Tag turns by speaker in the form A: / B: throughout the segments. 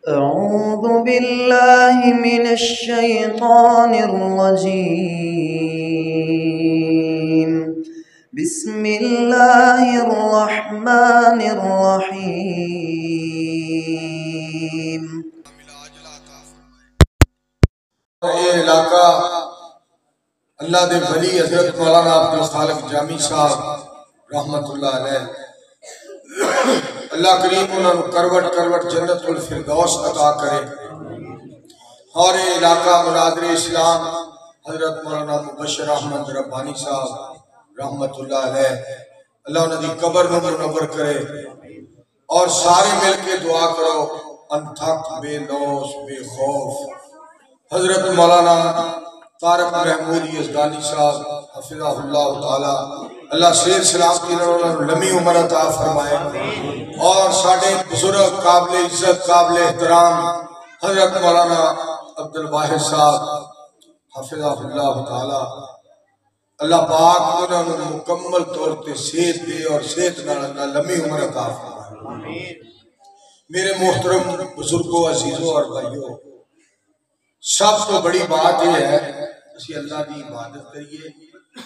A: أعوذ بالله من الشيطان الرجيم. بسم الله الرحمن الرحيم.
B: یہ علاقہ اللہ دے ولی حضرت مولانا عبدالخالق جامی صاحب رحمت اللہ علیہ، اللہ کریم انہوں نے کروٹ کروٹ جنت الفردوس عطا کرے۔ اور یہ علاقہ مناظر اسلام حضرت مولانا مبشر احمد ربانی صاحب رحمت اللہ علیہ، اللہ انہوں نے قبر میں منور کرے۔ اور سارے مل کے دعا کرو، انتھک بے لوس بے خوف حضرت مولانا طارق محمود یزدانی صاحب حفظہ اللہ تعالی، اللہ صحت سلامتی لمبی عمر عطا فرمائے۔ اور ساڑھے بزرگ قابل عزت قابل احترام حضرت مولانا عبدالواحد صاحب حفظہ اللہ تعالی، اللہ پاک انہوں نے مکمل طور پر صحت دے اور صحت نال لمبی عمر عطا فرمائے۔ میرے محترم بزرگوں، عزیزوں اور بھائیوں، سب تو بڑی بات یہ ہے کہ اللہ کی عبادت کریے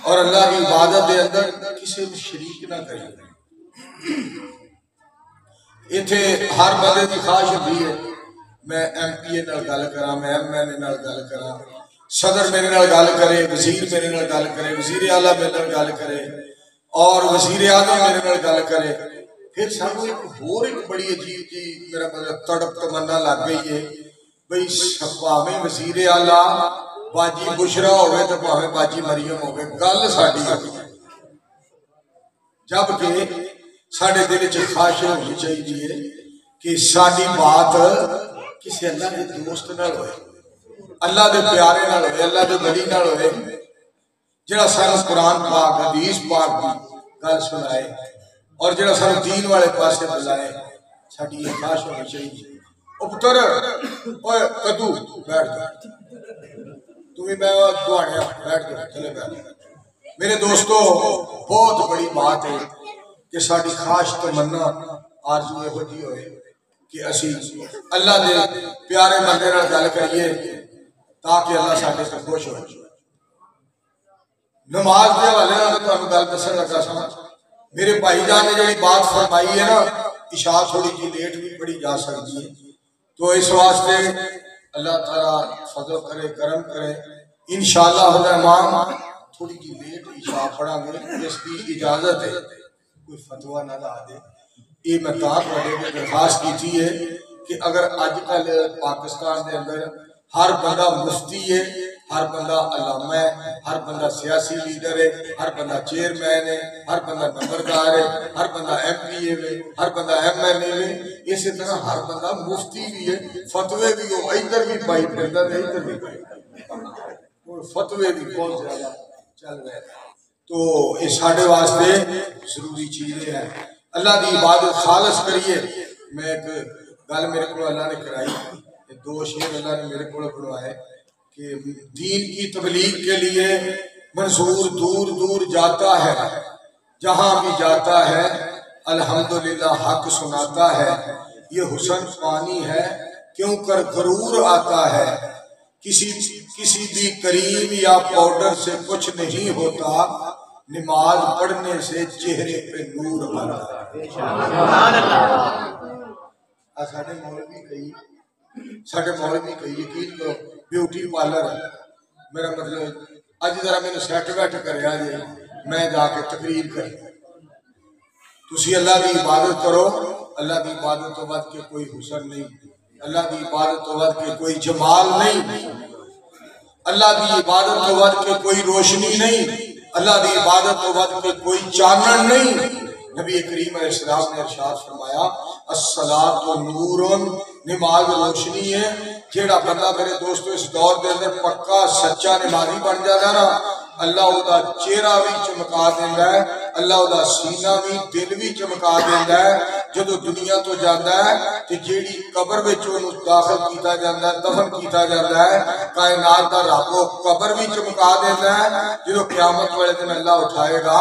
B: اور اللہ کی عبادت دے اندر کسی بھی شریک نہ کریے۔ اتھے ہر بندے کی خواہش ہوتی ہے میں ایم پی اے نال گل کراں، میں ایم این اے نال گل کراں، صدر میرے نال گل کرے، وزیر میرے نال گل کرے، وزیر اعلیٰ میرے نال گل کرے اور وزیر اعظم میرے نال گل کرے۔ پھر سانو ایک بڑی عجیب جی میرا مطلب تڑپ تمنا لگ گئی ہے بھئی پاویں وزیر اعلیٰ باجی بشرا ہوئے تو پاویں باجی مریم ہوئے، گل ساڈی ہوئی، جبکہ ساڈے دل وچ خواہش ہونی چاہیے کہ ساڈی بات کسی اللہ کے دوست نال ہوئے، اللہ دے پیارے نال ہوئے، اللہ دے ولی نال ہوئے، جڑا سانو قرآن پاک حدیث پاک دی گل سنائے اور جڑا سانو دین والے پاسے بلائے۔ ساڈی یہ خواہش ہونی چاہیے۔ او پتر اوے کدو بیٹھ جا، تمہیں میں دعاڑیا بیٹھ جا، چلے بیٹھ جا۔ میرے دوستو، بہت بڑی بات ہے کہ ساڈی خواہش تمنا آرزو ہو جی ہوئے کہ اسی اللہ دے پیارے بندے نال گل کریے تاکہ اللہ ساڈے سے خوش ہو۔ نماز دے حوالے نال تانوں گل دسن لگا سا، میرے بھائی جان نے جڑی بات فرمائی ہے نا، عشاء تھوڑی جی لیٹ بھی پڑھی جا سکتی ہے، تو اس واسطے اللہ تعالیٰ فضل کرے کرم کرے، انشاءاللہ الرحمن تھوڑی جی لیٹ عشاء پڑھا گے، اس کی اجازت ہے، کوئی فتویٰ نہ لا دے۔ یہ میں تاں پڑھے میں درخواست کی تھی ہے کہ اگر آج کل پاکستان دے اندر ہر بندہ مفتی ہے، ہر بندہ علامہ ہے، ہر بندہ سیاسی لیڈر ہے، ہر بندہ چیئرمین ہے، ہر بندہ نمبردار ہے، ہر بندہ ایم پی اے ہے، ہر بندہ ایم این اے ہے، اسی طرح ہر بندہ مفتی بھی ہے، فتوے بھی ہو، ادھر بھی پائی پھردا تے ادھر بھی پائی پھردا، فتوے بھی بہت زیادہ چل رہے ہیں۔ تو یہ ساڈے واسطے ضروری چیزیں ہیں۔ اللہ دی عبادت خالص کریے۔ میں ایک گل میرے کو اللہ نے کرائی، دو شعر اللہ نے میرے کو پڑھوائے کہ دین کی تبلیغ کے لیے منصور دور دور جاتا ہے، جہاں بھی جاتا ہے الحمدللہ حق سناتا ہے، یہ حسن پانی ہے کیوں کر غرور آتا ہے، کسی بھی کریم یا پاؤڈر سے کچھ نہیں ہوتا، نماز پڑھنے سے چہرے پہ نور آتا ہے۔ ساڑھے مولوی کئی یقین کرو بیوٹی پارلر ہے، میرا مطلب اج ذرا میں نے سیٹ ویٹ کریا جی میں جا کے تقریر کری۔ تسی اللہ کی عبادت کرو، اللہ کی عبادت تو بعد کے کوئی حسن نہیں، اللہ کی عبادت تو بعد کے کوئی جمال نہیں، اللہ کی عبادت تو بعد کے کوئی روشنی نہیں، اللہ کی عبادت تو بعد کے کوئی چانن نہیں۔ نبی کریم علیہ السلام نے ارشاد فرمایا الصلاۃ نور، نماز روشنی ہے۔ جیڑا بندہ میرے دوستو اس دور دے اندر پکا سچا نمازی بن جاتا نا، اللہ او دا چہرہ بھی چمکا دیندا ہے، اللہ او دا سینہ بھی دل بھی چمکا دیندا ہے۔ جدو دنیا تو جاندا ہے تے جیڑی قبر وچ اونوں داخل کیتا جاندا ہے، دفن کیتا جاندا ہے، کائنات دا رب قبر بھی چمکا دیندا ہے۔ جدو قیامت والے دن اللہ اٹھائے گا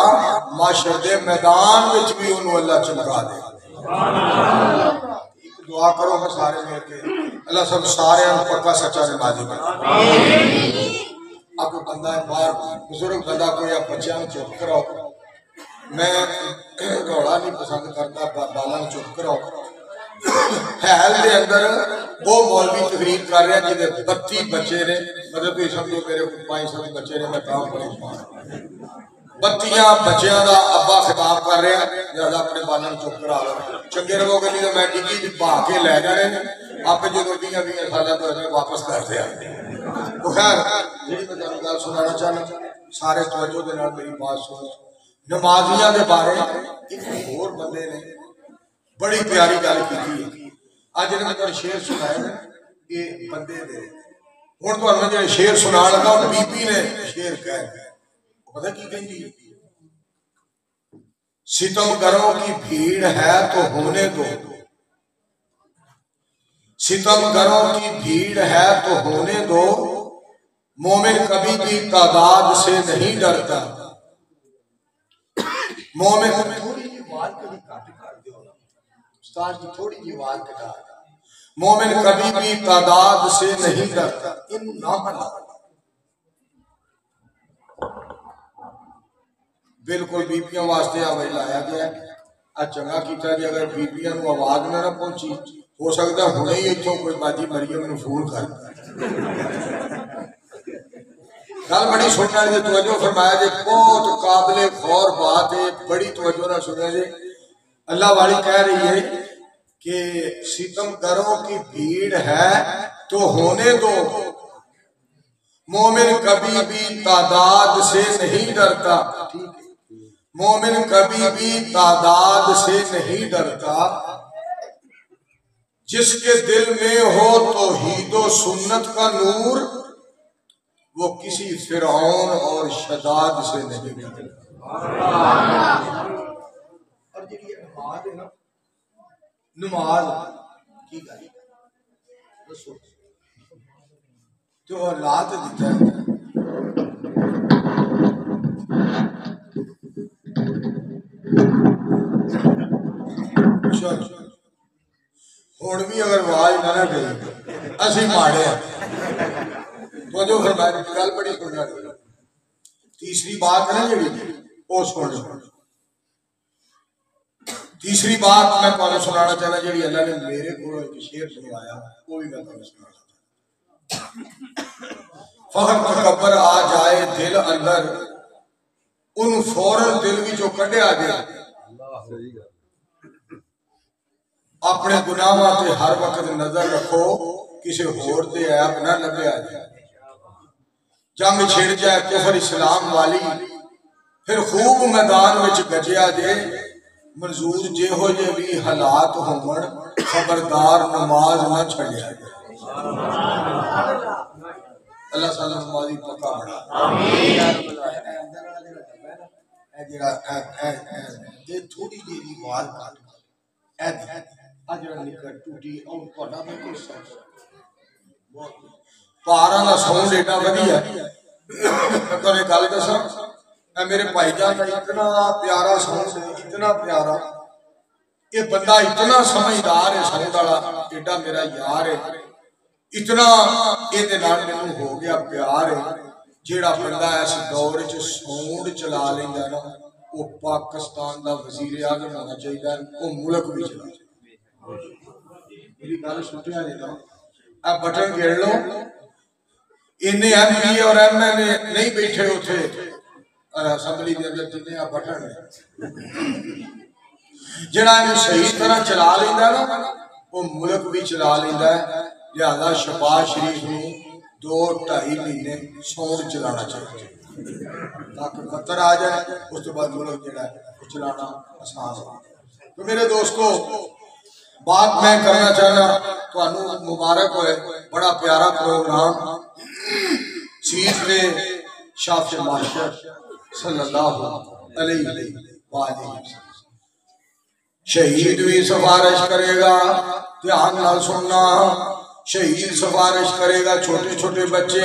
B: محشر دے میدان وچ بھی اونوں اللہ چمکا دے گا۔ دعا کرو سارے مل کے اللہ سب سارے پکا سچا نمازی بنا۔ اب بندہ باہر بزرگ بندہ کو یا بچیاں چپ کراؤ، میں روڑا نہیں پسند کرتا، بالا چپ کراؤ۔ حیل دے اندر وہ مولوی تقریر کر رہے ہیں جنہیں 32 بچے نے، مطلب تو سمجھو میرے 5 بچے نے، میں کام پڑے 32 بچیاں دا ابا خطاب کر رہے ہیں، لہذا اپنے بالا چپ کرا لو، چنگے رہو گے نہیں تو میں ڈگی بھا کے لے جانے آپ جو 20 سالوں تو واپس کر دیا۔ تو خیر جی میں تمہیں گل سنانا چاہنا، سارے توجہ دے نال میری بات سنو۔ نمازیاں دے بارے ایک اور بندے نے بڑی پیاری گل کی ہے، اج نے میں تمہیں شعر سنایا نا یہ بندے دے، ہوں تمہیں جو شعر سنا لگا بی بی نے شعر کہہ پتہ کی کہندی، ستم گروں کی بھیڑ ہے تو ہونے دو، ستم گروں کی بھیڑ ہے تو ہونے دو، مومن کبھی بھی تعداد سے نہیں ڈرتا، مومن تھوڑی جی آواز کبھی کٹ کر دیو استاد کی تھوڑی جی آواز کٹا، مومن کبھی بھی تعداد سے نہیں ڈرتا، ان نہ بنا بالکل بیبیاں واسطے آواز لایا گیا ہے۔ چنگا کیتا جی اگر بیبیاں نو آواز نہ پہنچی، ہو سکتا ہنے ہی اتوں کوئی باجی مریم نو فون کر گل بڑی سننا جی، توجہ فرمایا جی، بہت قابل غور بات ہے، بڑی توجہ نہ سنیا جی۔ اللہ والی کہہ رہی ہے کہ ستم گروں کی بھیڑ ہے تو ہونے دو، مومن کبھی بھی تعداد سے نہیں ڈرتا، مومن کبھی بھی تعداد سے نہیں ڈرتا، جس کے دل میں ہو توحید و سنت کا نور، وہ کسی فرعون اور شداد سے نہیں ڈرتا۔ اور یہ نماز ہے نا، نماز کی گئی تو اللہ تو دیتا ہے ہوں بھی اگر آواز نہ گئی اسی ماڑے تو جو فرمایا گل بڑی سننا۔ تیسری بات ہے نا جی وہ سن، تیسری بات میں تمہیں سنانا چاہنا جی اللہ نے میرے کو ایک شعر سنوایا وہ بھی میں تمہیں سنانا چاہتا۔ فخر تکبر آ جائے دل اندر، ان فوراً دل بھی جو کڈیا گیا، اپنے گناہاں تے ہر وقت نظر رکھو، کسی ہور دے عیب نہ لبیا جائے، جنگ چھڑ جائے کفر اسلام والی، پھر خوب میدان وچ گجیا جے، منظور جے ہو جے بھی حالات ہون، خبردار نماز نہ چھڑیا جائے۔ اللہ صلی اللہ نمازی پکا بڑھا یہ تھوڑی جی آواز کٹ پارا کا ساؤنڈ ایڈا ودیا، میں گل دساں میرے بھائی جان کا اتنا پیارا ساؤنڈ، اتنا پیارا، یہ بندہ اتنا سمجھدار ہے، ساؤنڈ والا ایڈا میرا یار ہے، اتنا یہ مینوں ہو گیا پیار ہے، جیڑا بندہ اس دور وچ ساؤنڈ چلا لیندا نا وہ پاکستان دا وزیر اعظم ہونا چاہیے، وہ ملک بھی چلا چاہیے۔ میری گل سنیا نہیں نا، اے بٹن گھڑ لو، اینے ایم پی اور ایم ایل اے نہیں بیٹھے اتنے اسمبلی دے اندر جتنے بٹن ہے، جڑا اینوں صحیح طرح چلا لیندا نا وہ ملک بھی چلا لیندا ہے۔ لہذا شفاعت شریف نوں 2-2.5 مہینے ساؤنڈ چلانا چاہیے تاکہ خطر آ جائے، اس کے بعد ملک جڑا ہے وہ چلانا آسان ہو۔ تو میرے دوستو بات میں کرنا چاہنا تو مبارک ہوئے، بڑا پیارا پروگرام چیز نے شاف معاشر صلی اللہ علیہ وآلہ وسلم۔ شہید بھی سفارش کرے گا، دھیان نال سننا، شہید سفارش کرے گا، چھوٹے چھوٹے بچے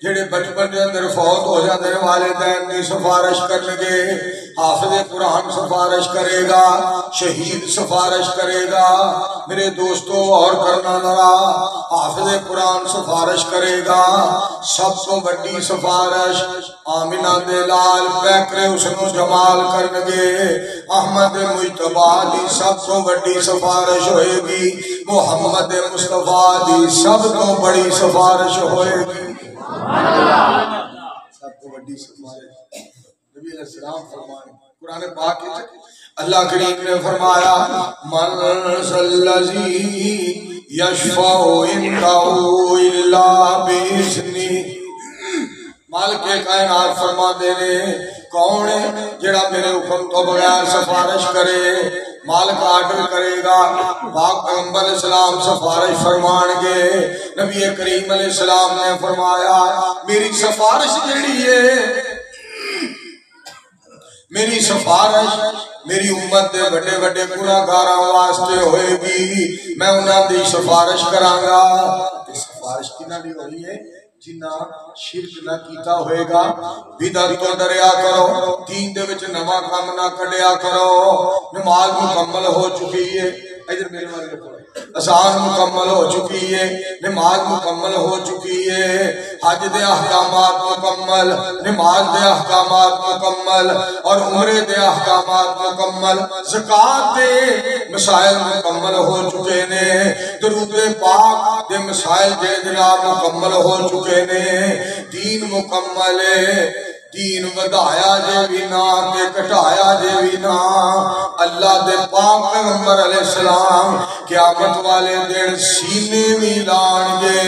B: جڑے بچپن دے اندر فوت ہو جاندے نے والدین دی سفارش کرنگے، حافظ قرآن سفارش کرے گا، شہید سفارش کرے گا۔ میرے دوستو اور کرنا ذرا، حافظ قرآن سفارش کرے گا، سب تو بڑی سفارش آمینہ دے لال پیکرے اسنو جمال کرنگے، احمد مجتبہ دی سب تو بڑی سفارش ہوئے گی، محمد مصطفیٰ دی سب تو بڑی سفارش ہوئے گی۔ سب کو بڑی سفارش نبی علیہ السلام فرمائے قرآن پاک اللہ کریم نے فرمایا من ذی یشفع عنده الا باذنہ، مالک کائنات فرما دے کون ہے جڑا میرے حکم تو بغیر سفارش کرے؟ مالک آرڈر کرے گا، پاک پیغمبر علیہ السلام سفارش فرمان گے۔ نبی کریم علیہ السلام نے فرمایا میری سفارش جڑی ہے، میری سفارش میری امت دے بڑے بڑے گناہگاراں واسطے ہوئے گی، میں انہاں دی سفارش کراں گا۔ سفارش کنا دی ہوئی ہے؟ جنہ شرک نہ کیتا ہوئے گا، بدعت تو ڈریا کرو، دین دے وچ نواں کام نہ کڈیا کرو، نماز مکمل ہو چکی ہے، ادھر میرے والے لکھو، اذان مکمل ہو چکی ہے، نماز مکمل ہو چکی ہے، حج دے احکامات مکمل، نماز دے احکامات مکمل اور عمرے دے احکامات مکمل، زکوٰۃ دے مسائل مکمل ہو چکے نے، درود پاک دے مسائل دے جناب مکمل ہو چکے نے، دین مکمل ہے، دین ودایا جے بھی نہ تے کٹایا جے بھی نہ۔ اللہ دے پاک پیغمبر علیہ السلام قیامت والے دن سینے بھی لان گے،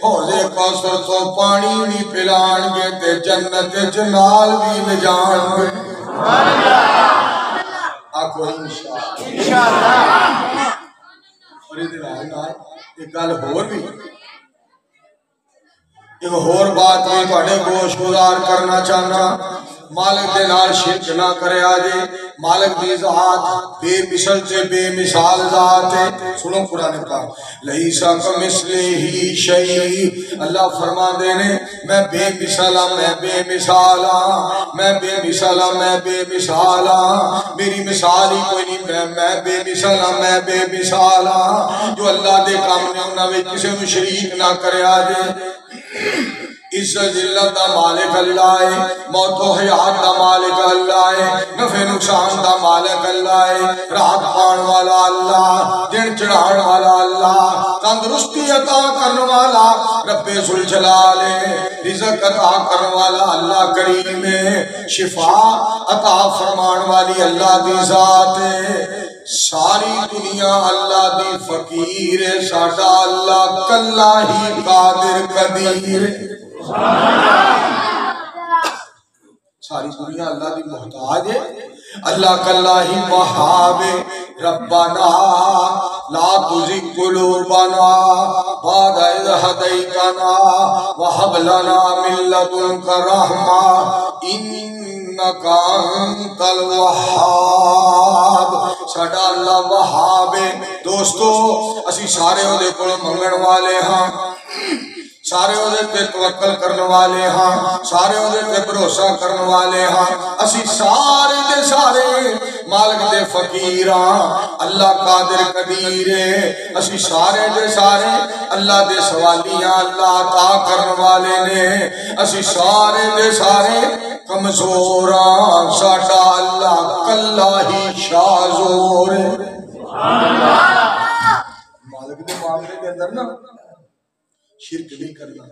B: حوض کوثر تو پانی بھی پلان گے تے جنت جنال بھی لے جان گے۔ آکھو انشاءاللہ۔ اور یہ دن آئے ایک گل ہور بھی، ایک اور بات میں تھوڑے گوش گزار کرنا چاہنا، مالک دے نال شرک نہ کرے آجے، مالک دی ذات بے مثل تے بے مثال ذات ہے۔ سنو قرآن پاک، لیسا کمثلہ شیء، اللہ فرما دینے میں بے مثال ہاں، میں بے مثال ہاں، میں بے مثال ہاں، میں بے مثال ہاں، میری مثال ہی کوئی نہیں، میں بے مثال ہاں، میں بے مثال ہاں۔ جو اللہ دے کام نے انہاں وچ کسے نوں شریک نہ کرے آجے۔ عزت ذلت دا مالک اللہ ہے، موت و حیات دا مالک اللہ ہے، نفع نقصان دا مالک اللہ ہے، رات پان والا اللہ، دن چڑھان والا اللہ، تندرستی عطا کرنے والا رب ذوالجلال ہے، رزق عطا کرنے والا اللہ کریم ہے، شفا عطا فرمان والی اللہ دی ذات ہے۔ ساری دنیا اللہ دی فقیر ہے، ساڈا اللہ کلا ہی قادر قدیر ہے۔ ساری دنیا اللہ دی محتاج ہے، اللہ کلا ہی وہاب ہے۔ ربنا لا تزغ قلوبنا بعد إذ هديتنا وهب لنا من لدنك رحمة إنك أنت الوهاب۔ ساڈا اللہ وہاب ہے۔ دوستو اسی سارے او دے کول منگن والے ہاں، سارے عہدے تے توکل کرنے والے ہاں، سارے عہدے تے بھروسہ کرنے والے ہاں، اسی سارے دے سارے مالک دے فقیر ہاں، اللہ قادر قدیر ہے، اسی سارے دے سارے اللہ دے سوالیاں اللہ عطا کرنے والے نے، اسی سارے دے سارے کمزور ہاں، ساڈا اللہ کلا ہی شاذور ہے۔ مالک دے معاملے کے اندر نا شرک نہیں کرنا،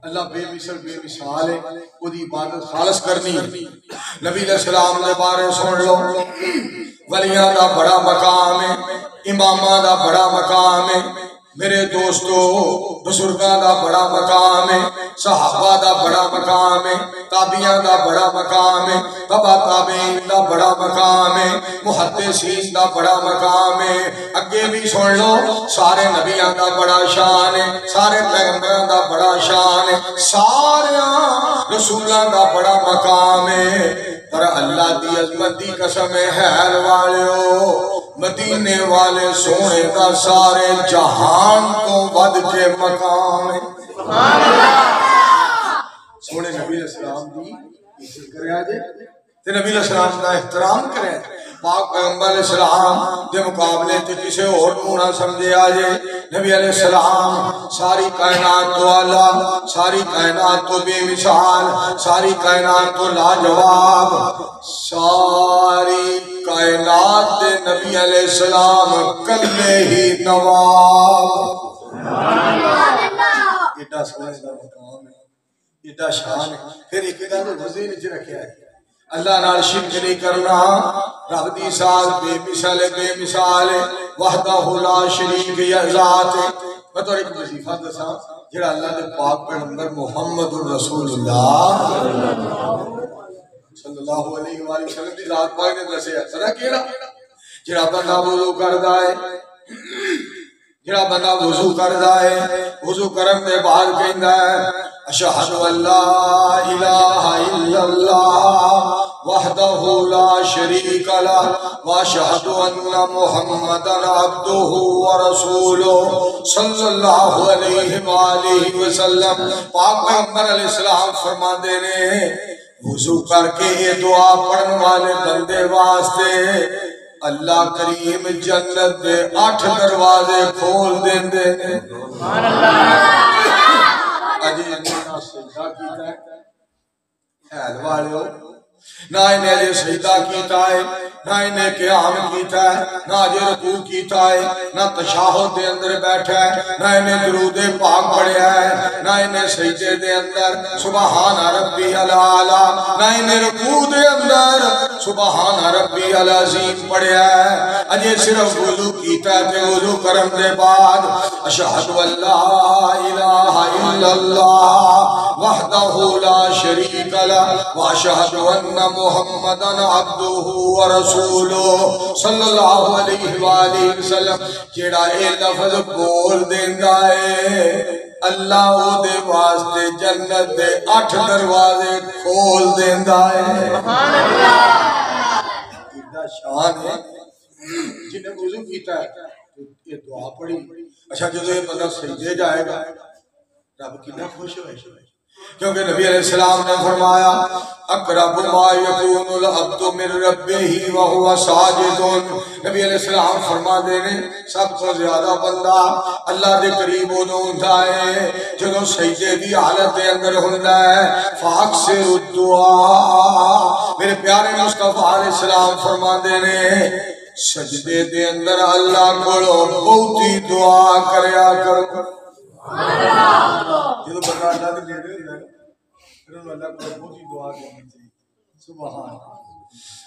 B: اللہ بے مثل بے مثال ہے، وہ دی عبادت خالص کرنی ہے۔ نبی علیہ السلام دے بارے سن لو، ولیاں دا بڑا مقام ہے، امامہ دا بڑا مقام ہے، میرے دوستو بزرگاں دا بڑا مقام ہے، صحابہ دا بڑا مقام ہے، تابعیاں دا بڑا مقام ہے، تبع تابعین دا بڑا مقام ہے، محدثین دا بڑا مقام ہے۔ اگے بھی سن لو، سارے نبیاں دا بڑا شان ہے، سارے پیغمبراں دا بڑا شان ہے، سارے رسولاں دا بڑا مقام ہے، پر اللہ دی عظمت دی قسم ہے حیل والیو، مدینے والے سونے دا سارے جہان تو ود کے مقام ہے۔ عزت کریا جے تے نبی علیہ السلام دا احترام کریا جے پاک پیغمبر علیہ السلام دے مقابلے تے کسے اور نوں نہ سمجھیا جے نبی علیہ السلام ساری کائنات تو اعلیٰ ساری کائنات تو بے مثال ساری کائنات تو لاجواب ساری کائنات دے نبی علیہ السلام کلے ہی نواب ایڈا سونے دا مقام ہے ایڈا شان ہے پھر ایک گل وزیر وچ رکھیا ہے اللہ نال شرک نہیں کرنا رب دی ذات بے مثال وحدہ لا شریک یا ذات میں تو ایک وظیفہ دساں جڑا اللہ دے پاک پیغمبر محمد رسول اللہ صلی اللہ علیہ وآلہ وسلم دی ذات پاک نے دسیا پتہ کیڑا جڑا بندہ وضو کردا ہے جڑا بندہ وضو کردا ہے وضو کرن دے بعد کہندا ہے اشہد ان لا الہ الا اللہ وحدہ لا شریک لہ واشہد ان محمدا عبدہ ورسولہ صلی اللہ علیہ وآلہ وسلم پاک پیغمبر علیہ السلام فرماندے نے وضو کر کے یہ دعا پڑھن والے بندے واسطے اللہ کریم جنت دے 8 دروازے کھول دیندے نے سبحان اللہ اجی انہاں سجدہ کیتا ہے خیال والو نہ انہیں سجدہ کیتا ہے نہ انہیں قیام کیتا ہے نہ اجے رکوع کیتا ہے نہ تشہد دے اندر بیٹھا ہے نہ انہیں درود پاک پڑھیا ہے نہ انہیں سجدے دے اندر سبحان ربی العالی نہ انہیں رکوع دے اندر سبحان ربی العظیم پڑھیا ہے اجے صرف وضو کیتا ہے کہ وضو کرن دے بعد اشہد ان لا الہ الا اللہ وحدہ لا شریک لہ واشہد ان محمدا عبدہ ورسولہ صلی اللہ علیہ وآلہ وسلم جیڑا اے لفظ بول دیندا ہے اللہ او دے واسطے جنت دے 8 دروازے کھول دیندا ہے سبحان اللہ اتنا شان ہے جنہیں وضو کیتا ہے یہ دعا پڑھی اچھا جدو یہ بندہ سجدے جائے گا رب کتنا خوش ہوئے کیونکہ نبی علیہ السلام نے فرمایا اقرب ما یکون العبد من ربہ وہو ساجد نبی علیہ السلام فرما دینے سب سے زیادہ بندہ اللہ دے قریب ہوندا ہے جدوں سجدے دی حالت دے اندر ہوندا ہے فاکثر الدعاء میرے پیارے مصطفیٰ علیہ السلام فرما دینے سجدے دے اندر اللہ کولو بہتی دعا کریا کرو جدو بندہ اللہ دے دے دے پھر اللہ کو بہت ہی دعا کرنی چاہیے سبحان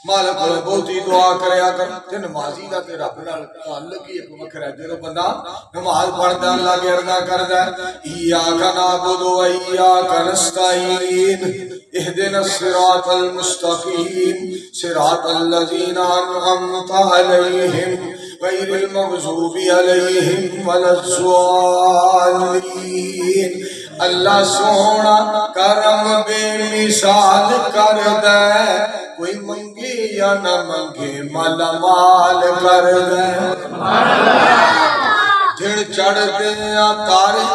B: مالک کو بہت ہی دعا کریا کر تے نمازی دا تے رب نال تعلق ہی ایک وکھرا ہے جدو بندہ نماز پڑھدا اللہ کے ارضا کردا ہے ایاک نعبد و ایاک نستعین اهدنا الصراط المستقیم صراط الذین انعمت علیہم غیر المغضوب علیہم ولا الضالین اللہ سونا کرم بے مثال کر دے کوئی منگے یا نہ منگے مالا مال کر دے دھڑ چڑھ دے تارے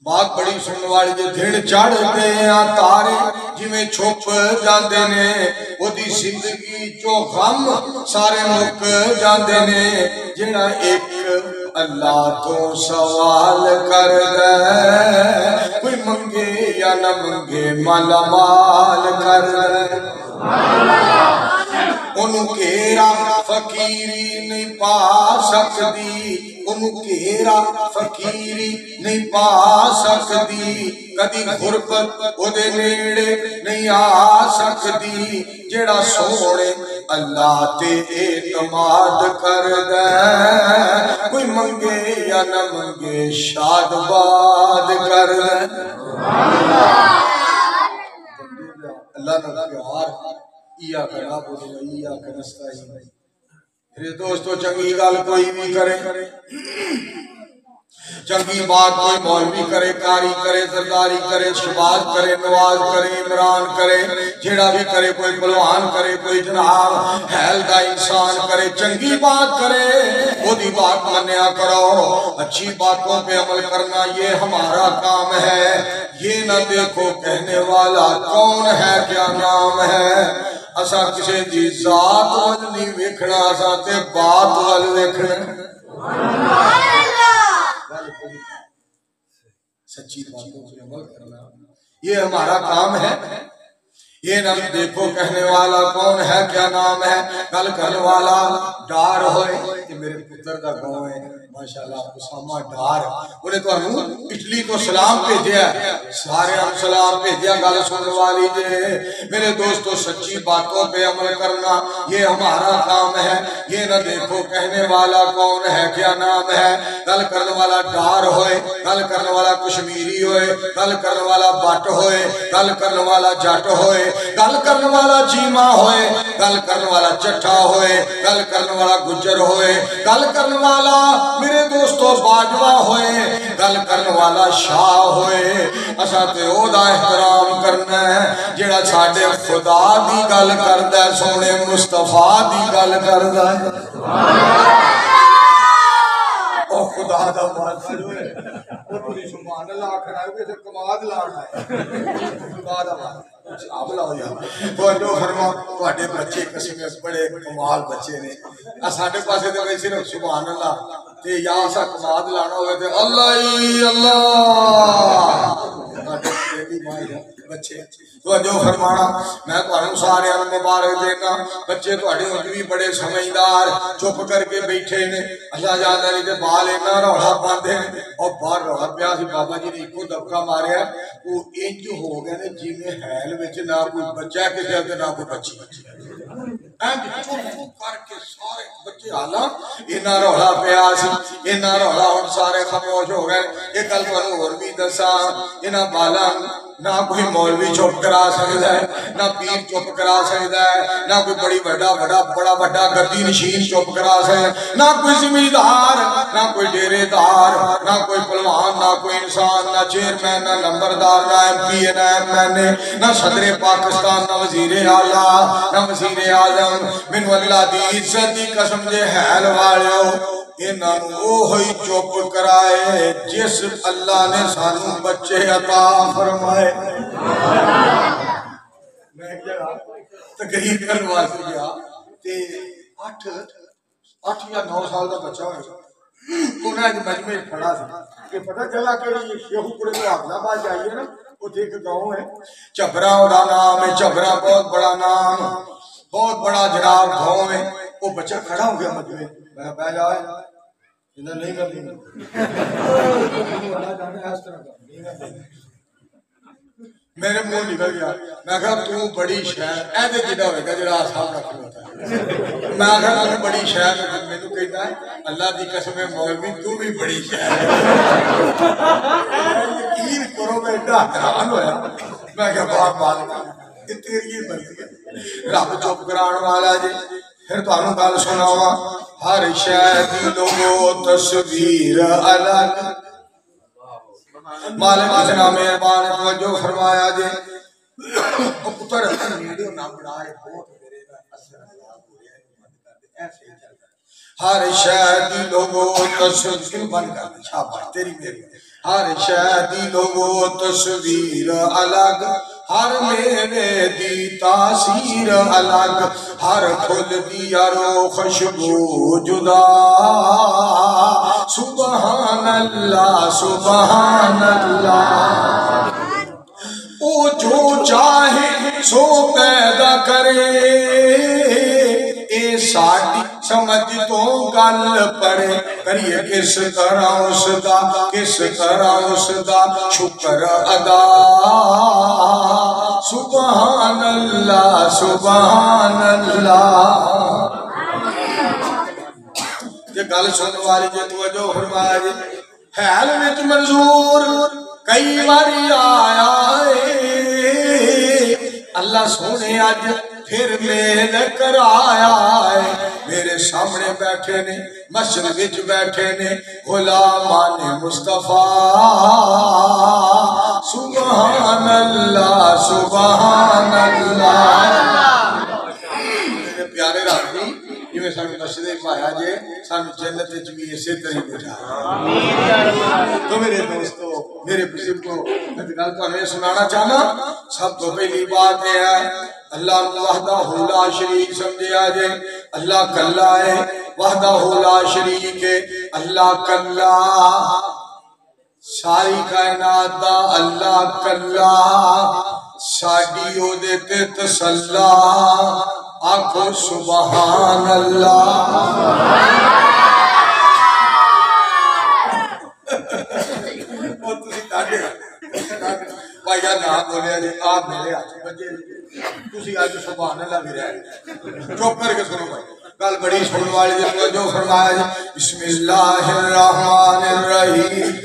B: بات بڑی سننے والی جو دھڑ چڑھ دے تارے جی میں چھپ جاندے نے وہ دی زندگی چو غم سارے مک جاندے نے جنہ ایک اللہ تو سوال کر دے کوئی منگے یا نہ منگے مالا مال کر دے انہوں کیرا فقیری نہیں پا سکتی انہوں کیرا فقیری نہیں پا سکتی کدی غربت او دے نیڑے نہیں آ سکتی جڑا سونے اللہ تے اعتماد کر دے کوئی منگے یا نہ منگے شاد باد کر دے اللہ نہ پیار ایاک نعبد و ایاک نستعین میرے دوستو چنگی گل کوئی بھی کرے چنگی بات کوئی مولوی کرے، کاری کرے، زرداری کرے، شباز کرے، نواز کرے، عمران کرے، جیڑا بھی کرے، کوئی پلوان کرے، کوئی جناب حیل دا انسان کرے، چنگی بات کرے وہ دی بات منیا کرو، اچھی باتوں پہ عمل کرنا یہ ہمارا کام ہے۔ یہ نہ دیکھو کہنے والا کون ہے، کیا نام ہے، اسا کسی دی ذات وال نہیں ویکھنا، اسا تے بات وال ویکھنا۔ سچی باتوں پہ عمل کرنا یہ ہمارا کام ہے۔ یہ نہ دیکھو کہنے والا کون ہے، کیا نام ہے، گل کرنے والا ڈار ہوئے۔ یہ میرے پتر دا گاؤں ہے ماشاءاللہ، اسامہ ڈار، انہیں تو اٹلی کو سلام بھیجیا، سارے ہم سلام بھیجیا، گل سننے والی جے۔ میرے دوستو سچی باتوں پہ عمل کرنا یہ ہمارا کام ہے۔ یہ نہ دیکھو کہنے والا کون ہے، کیا نام ہے، گل کرنے والا ڈار ہوئے، گل کرنے والا کشمیری ہوئے، گل کرنے والا بٹ ہوئے، گل کرنے والا جٹ ہوئے، گل کرنے والا چیما ہوئے، گل کرنے والا چٹھا ہوئے، گل کرنے والا گجر ہوئے، گل کرنے والا میرے دوستو باجوہ ہوئے، گل کرنے والا شاہ ہوئے، اسا تے او دا احترام کرنا ہے جیڑا ساڈے خدا دی گل کردا ہے، سونے مصطفیٰ دی گل کردا ہے۔ او خدا دا مالک ہوئے، اور تُسی سبحان اللہ آکھنا ہے کہ کماد لانا ہے، خدا دا مالک عاملہ ہو جائے۔ تو جو فرما تواڈے بچے قسم بڑے کمال بچے نے، ساڈے پاسے تے ویسے صرف سبحان اللہ تے یا اسا کماد لانا ہوئے تے اللہ ہی اللہ، بچے تو جو فرمانا میں تمہیں سارے مبارک دینا، بچے تواڈے ہن بھی بڑے سمجھدار چپ کر کے بیٹھے نے، اللہ جاندا نہیں تے بال اینا رولا پاندے نے، اور باہر رولا پیا سی بابا جی نے ایکو دبکا ماریا، وہ انج ہو گئے نے جویں حیل وچ نہ کوئی بچہ کسے تے نہ کوئی بچی کر کے سارے بچے حالاں اینا رولا پیا سی، اینا رولا ہن سارے خاموش ہو گئے۔ ایک گل تانوں ہور بھی دساں، انہاں بالاں نہ کوئی مولوی چپ کرا سکتا ہے، نہ پیر چپ کرا سکتا ہے، نہ کوئی بڑا بڑا گدی نشین چپ کرا سکتا ہے، نہ کوئی زمیندار، نہ کوئی ڈیرے دار، نہ کوئی پلوان، نہ کوئی انسان، نہ چیئرمین، نہ نمبردار، نہ ایم پی اے، نہ ایم این اے، نہ صدر پاکستان، نہ وزیر اعلیٰ، نہ وزیر اعظم۔ مینوں اللہ دی عزت دی قسم دے حیل والو انہاں وہی چپ کرائے جس اللہ نے سانوں بچے عطا فرمائے۔ میں ایک جگہ تقریر کرنے واسطے گیا تے 8 یا 9 سال کا بچہ ہوئے، انہیں مجمع کھڑا تھا کہ پتہ چلا کہ شیخو پورے کو حافظ آباد جائیے نا، اتنے ایک گاؤں ہے چبرا، دا نام ہے چبرا، بہت بڑا نام، بہت بڑا جناب گاؤں ہے۔ وہ بچہ کھڑا ہو گیا مجمع میں پہ جائے نہیں کرنی میرے منہ نکل گیا، میں کہا تو بڑی شہر ایدے جدہ ہوئے گا جڑا آسان رکھ ہوتا ہے، میں کہا تو بڑی شہر میں تو کہتا ہے اللہ دی قسم مولوی تو بھی بڑی شہر یقین کرو میں اتنا حیران ہویا، میں کہا باپ مالک یہ تیری مرضی ہے، رب چپ کران والا جی۔ پھر تو انہوں گل سناوا، ہر شے دی لوگو تصویر الگ، مالک اتنا مہربان توجہ فرمایا جی۔ او پتر ویڈیو نہ بڑھائے، بہت میرے دا اثر خراب ہو رہا ہے، ایسے ہی چلتا ہے۔ ہر شے دی لوگو تصویر بند کر دے، شاباش تیری میری، ہر شے دی لوگو تصویر الگ، ہر میرے دی تاثیر الگ، ہر پھول دی یارو خوشبو جدا، سبحان اللہ سبحان اللہ۔ او جو چاہے سو پیدا کرے، اے ساڑی سمجھ تو گل پڑے، کریے کس طرح اس دا، کس طرح اس دا شکر ادا، سبحان اللہ سبحان اللہ۔ یہ گل سننے والی جی توجہ فرمایا جی، حیل وچ منظور کئی باری آیا ہے، اللہ سونے آج پھر میل کرایا ہے میرے سامنے بیٹھے نے مسجد وچ بیٹھے نے غلامان مصطفیٰ سبحان اللہ سبحان اللہ میرے پیارے راضی یہ میں سامنے مسجد پایا جے سامنے جنت بھی اسی طرح بٹھا تو میرے دوستو میرے بزرگوں میں گل تو ہمیں سنانا چاہنا سب تو پہلی بات یہ ہے اللہ وحدہ لا شریک سمجھے آجے اللہ کلا ہے وحدہ لا شریک ہے اللہ کلا ساری کائنات دا اللہ کلا ساڈیو دیتے تسلا آکھو سبحان اللہ وہ تسی ڈاڈے بھائی جان نہ بولے جی آپ میرے ہاتھ بجے تسی آج سبحان اللہ بھی رہے چپ کر کے سنو بھائی گل بڑی سننے والی جی جو فرمایا جی بسم اللہ الرحمن الرحیم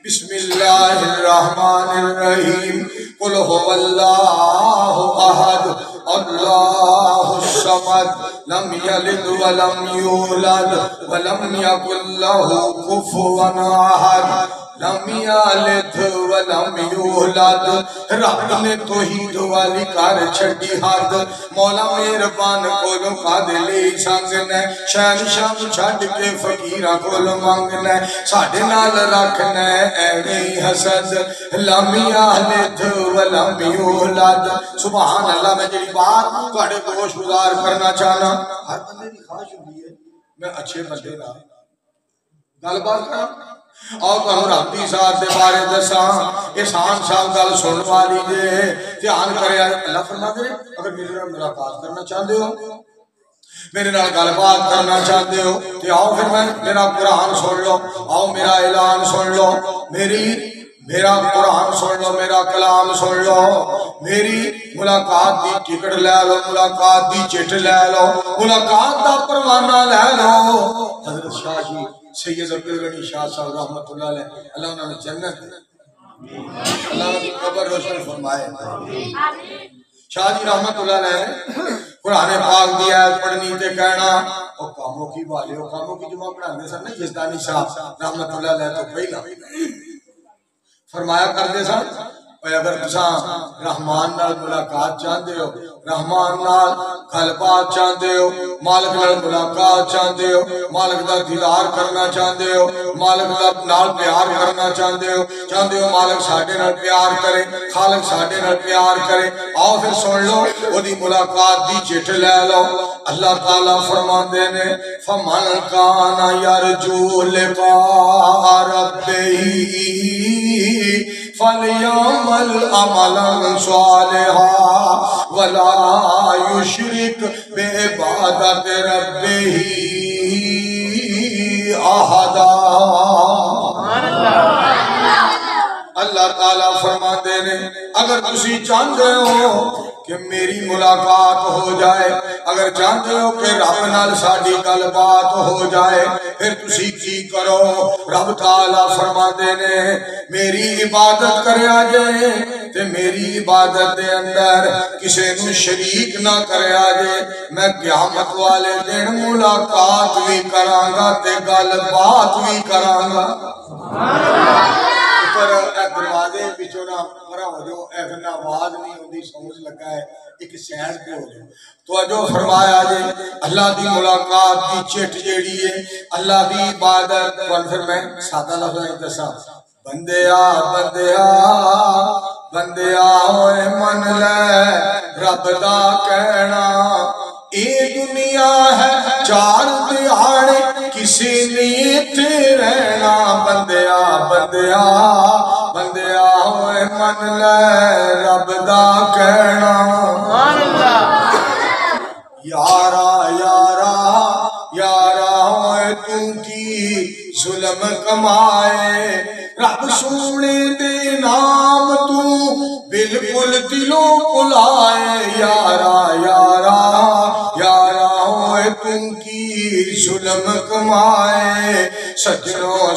B: بسم اللہ الرحمن الرحیم قل هو اللہ احد اللہ الصمد لم یلد ولم یولد ولم یکن له کفوا احد لم یلد ولم یولد رب نے توحید والی کر چھڈی حد مولا مہربان کولوں قد لئی سنگنا شان شام چھڈ کے فقیراں کول منگنا ساڈے نال رکھنا ایویں حسد لم یلد ولم یولد سبحان اللہ میں جڑی بات تواڈے گوش گزار کرنا چاہنا ہر بندے دی خواہش ہوندی ہے میں اچھے بندے نال گل بات کراں اور تو ہم ربی صاحب دے بارے دساں احسان صاحب گل سن والی جے دھیان کرے اللہ فرما دے اگر میرے نال ملاقات کرنا چاہندے ہو میرے نال گل بات کرنا چاہندے ہو تے آؤ پھر میں میرا قرآن سن لو آؤ میرا اعلان سن لو میرا قرآن سن لو میرا کلام سن لو میری ملاقات دی ٹکٹ لے لو ملاقات دی چٹ لے لو ملاقات دا پروانہ لے لو حضرت شاہ جی سید عبدالغنی شاہ صاحب رحمت اللہ علیہ اللہ انہوں نے جنت اللہ نے قبر روشن فرمائے شاہ جی رحمت اللہ علیہ قرآن پاک دیا ہے پڑھنی تے کہنا او کاموں کی والے او کاموں کی جمعہ پڑھانے سن نہیں یزدانی صاحب رحمت اللہ علیہ تو پہلا فرمایا کرتے سن اور اگر تساں رحمان نال ملاقات چاہتے ہو رحمان نال گل بات چاہتے ہو مالک نال ملاقات چاہتے ہو مالک دا دیدار کرنا چاہتے ہو مالک دا نال پیار کرنا چاہتے ہو مالک ساڈے نال پیار کرے خالق ساڈے نال پیار کرے آؤ پھر سن لو او دی ملاقات دی چٹ لے لو اللہ تعالیٰ فرماندے نے فمن کان یرجو لقاء ربہ فَلْيَعْمَلْ عَمَلًا صَالِحًا وَلَا يُشْرِكْ بِعِبَادَةِ رَبِّهِ أَحَدًا اللہ تعالیٰ فرماتے ہیں اگر تسی چاہتے ہو کہ میری ملاقات ہو جائے اگر چاہتے ہو کہ رب نال ساڈی گل بات ہو جائے پھر تسی کی کرو رب تعالیٰ فرماتے ہیں میری عبادت کریا جائے تے میری عبادت دے اندر کسے نو شریک نہ کریا جائے میں قیامت والے دن ملاقات بھی کرانگا تے گل بات بھی کرانگا پر دروازے بچونا مرا ہو جو ایک آواز نہیں ہوتی سمجھ لگا ہے ایک سینس پہ ہو جو تو جو فرمایا جے اللہ دی ملاقات دی چٹ جیڑی ہے اللہ دی عبادت پھر میں سادہ لفظ دسا بندیا ہوئے من لے رب دا کہنا اے دنیا ہے چار دیہاڑے کسی نیت رہنا بندیا ہوئے من لے رب دا کہنا یارا ہوئے تم کی ظلم کمائے رب سونے دے نام تو بالکل دلوں بلائے یارا ہوئے تم کی ظلم کمائے سجنوں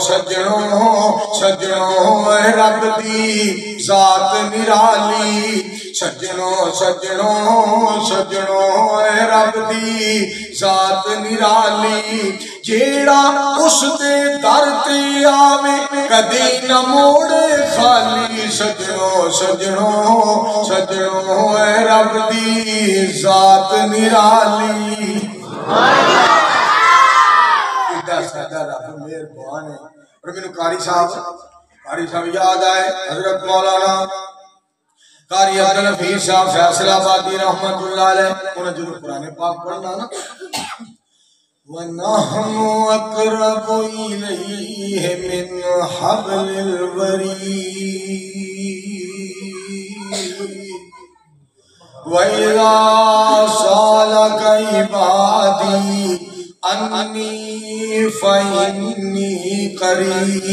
B: رب دی ذات نرالی سجنوں سجنوں سجنوں اے رب دی ذات نرالی جیڑا اس دے در تے آوے کدی نہ موڑے خالی سجنوں سجنوں سجنوں اے رب دی ذات نرالی سادہ رب مہربان ہے۔ اور میں قاری صاحب یاد آئے حضرت مولانا قاری عبدالحفیظ صاحب فیصل آبادی رحمت اللہ علیہ انہیں جو قرآن پاک پڑھنا نا وَنَحْنُ أَقْرَبُ إِلَيْهِ مِنْ حَبْلِ الْوَرِيدِ وَإِذَا سَأَلَكَ عِبَادِي انی فإنی قریب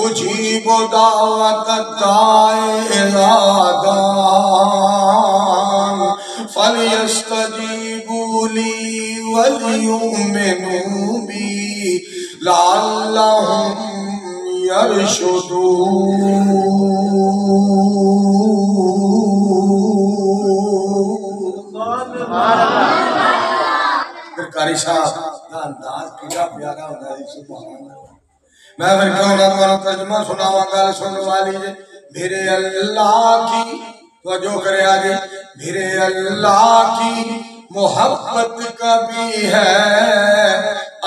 B: اجیب دعوت الداعی اذا دعان فلیستجیبوا لی ولیؤمنوا بی لعلہم یرشدون۔ قاری صاحب کا انداز کیا پیارا ہوتا ہے سبحان اللہ۔ میں پھر کہوں گا تمہارا ترجمہ سناواں گا سننے والی ہے میرے اللہ کی توجہ کرے آگے میرے اللہ کی محبت کا بھی ہے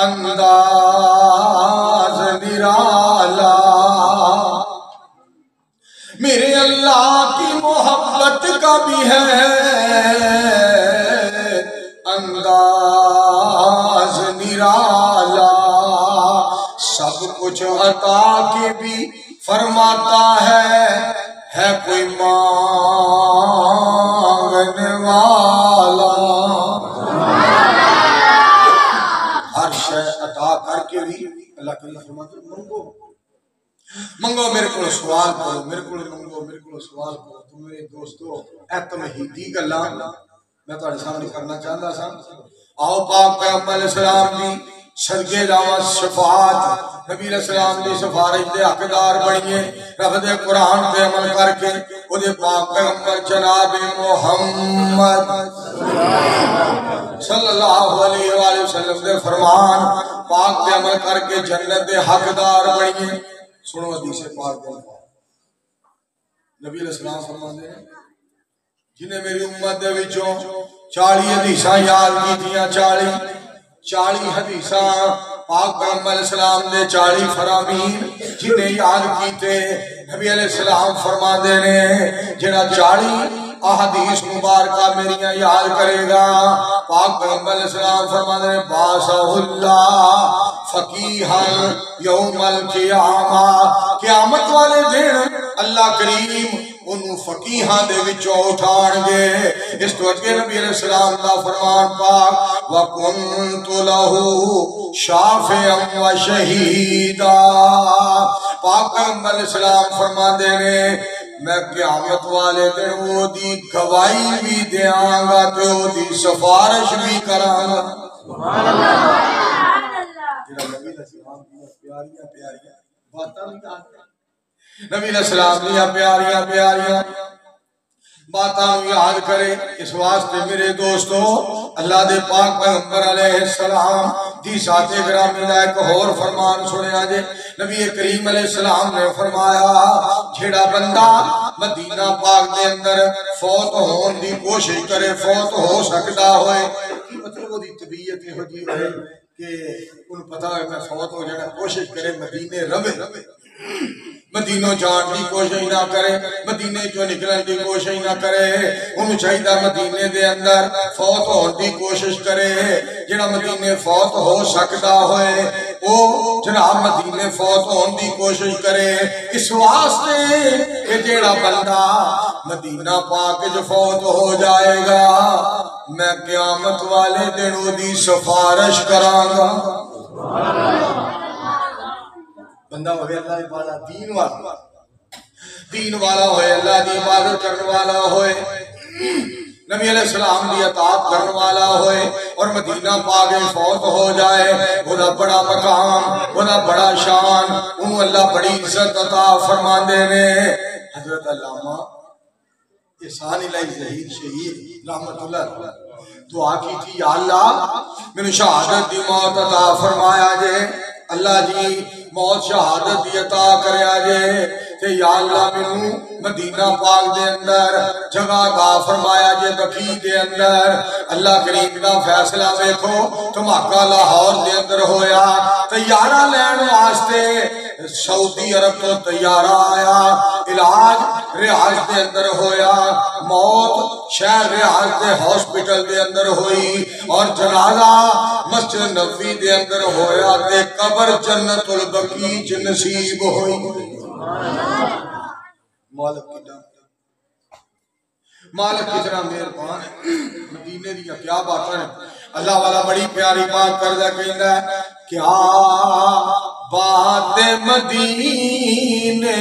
B: انداز نرالا میرے اللہ کی محبت کا بھی ہے انداز نرالا سب کچھ عطا کے بھی فرماتا ہے کوئی مانگنے والا ہر شے عطا کر کے بھی اللہ کریم فرماتا ہے منگو میرے کو سوال کرو میرے کو منگو میرے کو سوال کرو تم میرے دوستو اے تمہیدی گلاں میں تمہارے سامنے کرنا چاہتا سا آؤ پاک پیغمبر علیہ السلام دی صدقے جاواں شفاعت نبی علیہ السلام دی سفارش دے حقدار بنیے رب دے قرآن پہ عمل کر کے او دے پاک پیغمبر جناب محمد صلی اللہ علیہ وآلہ وسلم دے فرمان پاک پہ عمل کر کے جنت دے حقدار بنیے۔ سنو حدیث پاک دے نبی علیہ السلام فرماتے ہیں جنہیں میری امت دے وچوں 40 حدیثاں یاد کی تھیاں 40 حدیثاں پاک پیغمبر علیہ السلام دے 40 فرامین جنہیں یاد کیتے نبی علیہ السلام فرما دے نے جنہ 40 احادیث مبارکہ میریاں یاد کرے گا پاک پیغمبر علیہ السلام فرما دے باسہ اللہ فقیہا یوم القیامہ قیامت والے دن اللہ کریم انہوں فقیہاں دے وچوں اٹھان گے۔ اس تو اجگے نبی علیہ السلام کا فرمان پاک وَكُنْتُ لَهُ شَافِعًا وَشَهِيدًا پاک پیغمبر علیہ السلام فرما دینے میں قیامت والے دن وہ دی گواہی بھی دیاں گا تو وہ دی سفارش بھی کران گا۔ سبحان اللہ نبی علیہ السلام کی پیاریاں باتاں بھی کہا نبی علیہ السلام دیا پیاریاں باتاں یاد کرے۔ اس واسطے میرے دوستو اللہ دے پاک پیغمبر علیہ السلام دی ذات گرامی دا ایک اور فرمان سنے آجے نبی کریم علیہ السلام نے فرمایا جھیڑا بندہ مدینہ پاک دے اندر فوت ہون دی کوشش کرے فوت ہو سکتا ہوئے مطلب وہ دی طبیعت ہو جی ہوئے کہ ان پتہ ہے میں فوت ہو جانا کوشش کرے مدینے رہے مدینوں جان کی کوشش نہ کرے مدینے جو نکلن کی کوشش نہ کرے انہوں چاہیدہ مدینے دے اندر فوت ہون کی کوشش کرے جنہاں مدینے فوت ہو سکتا ہوئے وہ جناب مدینے فوت ہون کی کوشش کرے۔ اس واسطے کہ جیڑا بندہ مدینہ پاک جو فوت ہو جائے گا میں قیامت والے دن دی سفارش کران گا۔ بندہ ہوئے اللہ عبادت دین والا ہوئے اللہ دی عبادت کرنے والا ہوئے نبی علیہ السلام دی اطاعت کرنے والا ہوئے اور مدینہ پاک فوت ہو جائے بڑا بڑا مقام بڑا بڑا شان انہوں اللہ بڑی عزت عطا فرما دینے حضرت علامہ احسان الہی ظہیر شہید رحمت اللہ علیہ دعا کی تھی، یا اللہ میں شہادت دی موت عطا فرمایا جے، اللہ جی موت شہادت دی عطا کریا جے، تے یا اللہ میں مدینہ پاک دے اندر جگہ عطا فرمایا جے بقیع دے اندر۔ اللہ کریم دا فیصلہ دیکھو، دھماکہ لاہور دے اندر ہویا، طیارہ لین واسطے سعودی عرب تو طیارہ آیا، علاج ریاض دے اندر ہویا، موت شہر ریاض دے ہاسپٹل دے اندر ہوئی، اور جنازہ مسجد نبوی دے اندر ہویا، تے قبر جنت البقیع چ نصیب ہوئی۔ مالک کتنا مہربان ہے، مدینے دیا کیا باتیں ہیں۔ اللہ والا بڑی پیاری بات کر دے کہندا ہے، کیا بات مدینے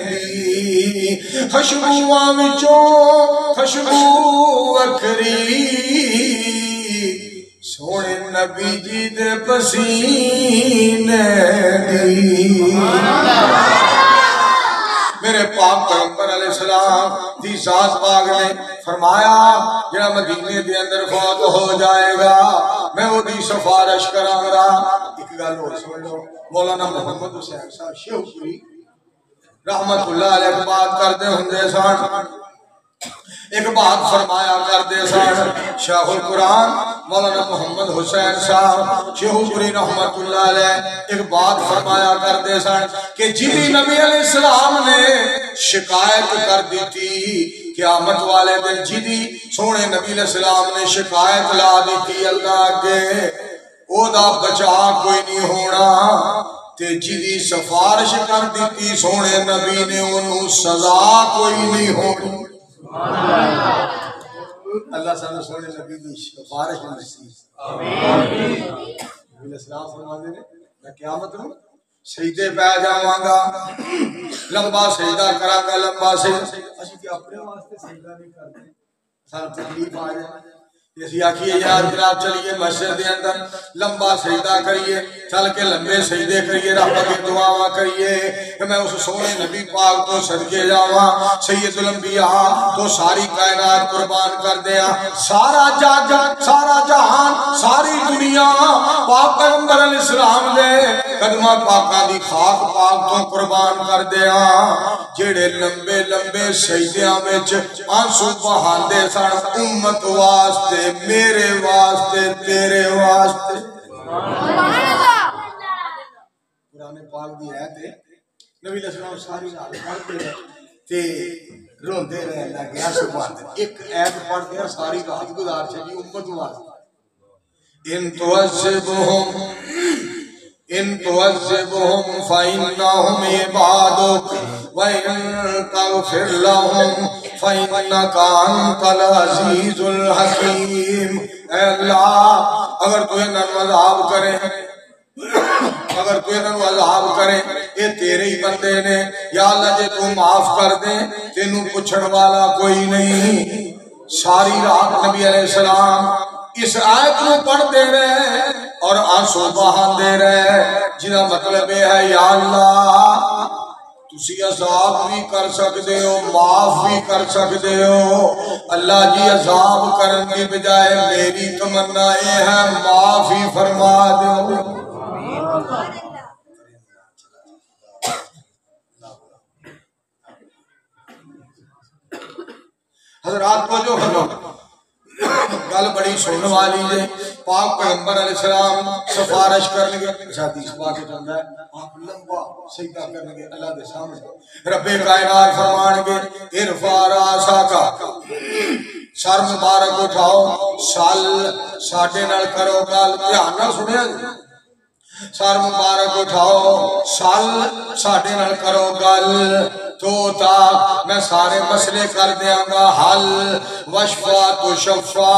B: دی خوشبوواں وچوں خوشبو وکھری، سونے نبی جی دے پسینے دی۔ میرے پاک پیغمبر علیہ السلام دی ذات پاک نے فرمایا جڑا مدینے دے اندر فوت ہو جائے گا میں وہ دی سفارش کراں گا۔ ایک گل ہو سن لو، مولانا محمد حسین صاحب شیخوپوری رحمت اللہ علیہ بات کرتے ہوندے سن، ایک بات فرمایا کرتے سن، شیخ القرآن مولانا محمد حسین صاحب شیخوپوری رحمت اللہ علیہ ایک بات فرمایا کرتے سن کہ جی نبی علیہ السلام نے شکایت کر دی تھی قیامت والے دن، جی سونے نبی علیہ السلام نے شکایت لا دی تھی اللہ کے او دا بچا کوئی نہیں ہونا، تے جی سفارش کر دی تھی سونے نبی نے انہوں سزا کوئی نہیں ہونی۔ اللہ سانو سونے نبی دی سفارش نصیب آمین۔ نبی علیہ السلام فرماتے ہیں میں قیامت نوں سجدے پہ جاواں گا، لمبا سجدہ کراں گا، لمبا سجدہ اسی کہ اپنے واسطے سجدہ نہیں کرتے، سانو تکلیف آ جائے اسی آکھیے یار جناب چلیے مسجد دے اندر لمبا سجدہ کریے، چل کے لمبے سجدے کریے، رب کے دعاواں کریے کہ میں اس سونے نبی پاک تو صدقے جاواں، سید الانبیاء تو ساری کائنات قربان کر دیا، سارا جگ سارا جہان ساری دنیا پاک پیغمبر علیہ السلام دے قدمہ پاکاں دی خاک پاک تو قربان کر دیا، جڑے لمبے لمبے سجدیاں وچ آنسو بہاندے سن امت واسطے، میرے واسطے، تیرے واسطے۔ قرآن پاک دی ہے تے نبی علیہ السلام ساری رات پڑھتے رہے تے روندے رہے، اللہ کے سبحان ایک ایت پڑھتے ہیں ساری رات گزار چلی امت واسطے۔ ان تعذبهم فإنهم عبادك وإن تغفر لهم فإنك أنت العزيز الحكيم۔ اے اللہ اگر تو انہوں عذاب کرے، اگر تو انہوں عذاب کرے یہ تیرے ہی بندے نے، یا اللہ جے تو معاف کر دے تینوں پوچھن والا کوئی نہیں۔ ساری رات نبی علیہ السلام اس آیت کو پڑھتے رہے اور آنسو بہاندے رہے، جنہ مطلب ہے یا اللہ تسی عذاب بھی کر سکتے ہو، معاف بھی کر سکتے ہو، اللہ جی عذاب کرنے کی بجائے میری تمنا یہ ہے معاف ہی فرما دو۔ حضرات کو جو گل بڑی سننے والی ہے، پاک پیغمبر علیہ السلام سفارش کرنے گے، حدیث پاک چاہتا ہے آپ لمبا سجدہ کرنے گے اللہ دے سامنے، رب کائنات فرمان گے ارفع راسک، سر مبارک اٹھاؤ، سال ساڈے نال کرو گل، دھیان نال سنیا جی، سر مبارک اٹھاؤ، سال ساڈے نال کرو گل، تو تا میں سارے مسئلے کر دیاں گا حل، وشفا تو شفا،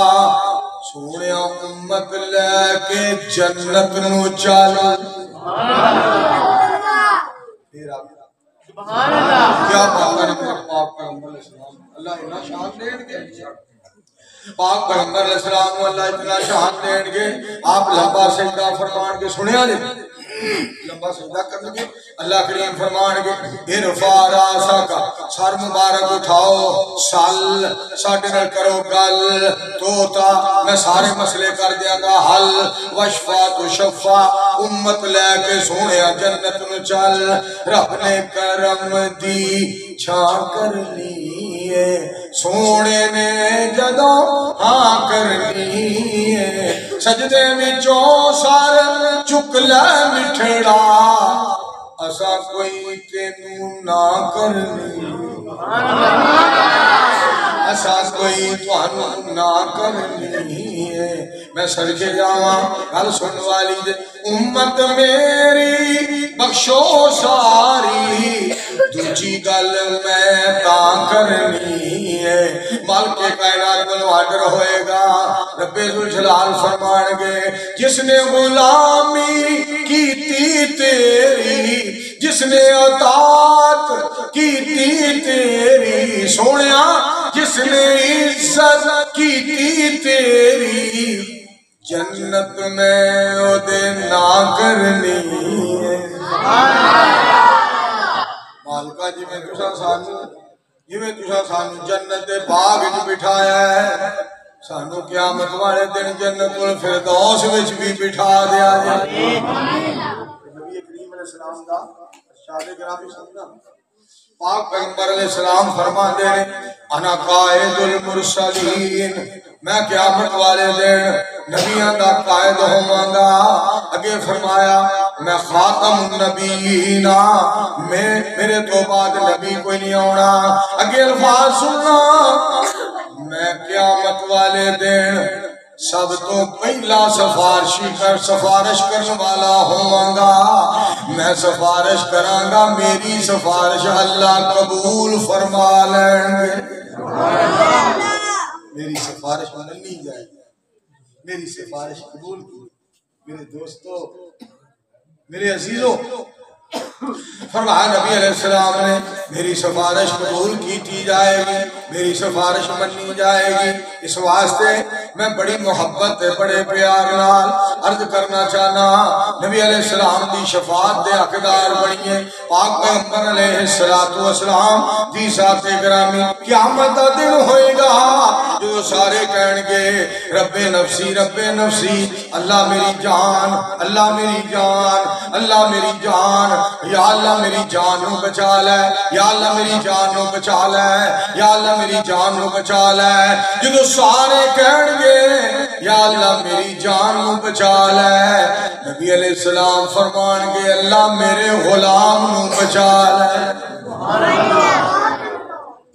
B: سونے امت لے کے جنت نو چل۔ کیا بات ہے پاک پیغمبر علیہ السلام، اللہ اتنا شان دین گے، پاک پیغمبر علیہ السلام اللہ اتنا شان دین گے، آپ لمبا سجدہ فرمان کے سنیا جی، لمبا سجدہ کرنے گے اللہ کریم فرمان گے ارفع راسک سر مبارک اٹھاؤ سل ساڈے نال کرو گل توتا میں سارے مسئلے کر دیاں گا حل وشفا تو شفا امت لے کے سونے جنت نو چل رب نے کرم دی چھان کر لیے سونے نے جدوں ہاں کرنی ہے سجدے وچوں سر چک لے مٹھڑا اسا کوئی تینوں نہ کرنی ایسا کوئی توانو نہ کرنی ہے میں سرکے جاواں گل سن والی دے امت میری بخشو ساری دوجی گل میں تاں کرنی ہے مالک کائنات کو آڈر ہوئے گا رب ذوالجلال فرمان گے جس نے غلامی کیتی تیری جس نے اطاعت کیتی تیری سونیا جس نے عزت کیتی تیری جنت میں او دے نہ کرنی ہے مالکہ جی میں تسا سانو جنت دے باغ وچ بٹھایا ہے سانو قیامت والے دن جنت الفردوس وچ بھی بٹھا دیا جائے نبی کریم علیہ السلام دا ارشاد گرامی سننا پاک پیغمبر علیہ السلام فرما دے انا قائد المرسلین میں قیامت والے دن نبیاں دا قائد ہوں گا اگے فرمایا میں خاتم النبیین میرے تو بعد نبی کوئی نہیں ہونا اگے الفاظ سننا میں قیامت والے دن سب تو پہلا سفارش کرنے والا ہوں گا میں سفارش کراں گا میری سفارش اللہ قبول فرما لیں گے میری سفارش مانی جائے گی میری سفارش قبول کی میرے دوستو میرے عزیزوں فرمایا نبی علیہ السلام نے میری سفارش قبول کی جائے گی میری سفارش منی جائے گی اس واسطے میں بڑی محبت بڑے پیار نال عرض کرنا چاہنا نبی علیہ السلام دی شفاعت دے حقدار بنیے پاک پیغمبر علیہ السلام دی ذات گرامی قیامت دا دن ہوئے گا جو سارے کہن گے رب نفسی اللہ میری جان اللہ میری جان اللہ میری جان یا اللہ میری جان نو بچا لے یا اللہ میری جان نو بچا لے یا اللہ میری جان نو بچا لے جدو سارے کہن گے یا اللہ میری جان نو بچا لے نبی علیہ السلام فرمان گے اللہ میرے غلام نو بچا لے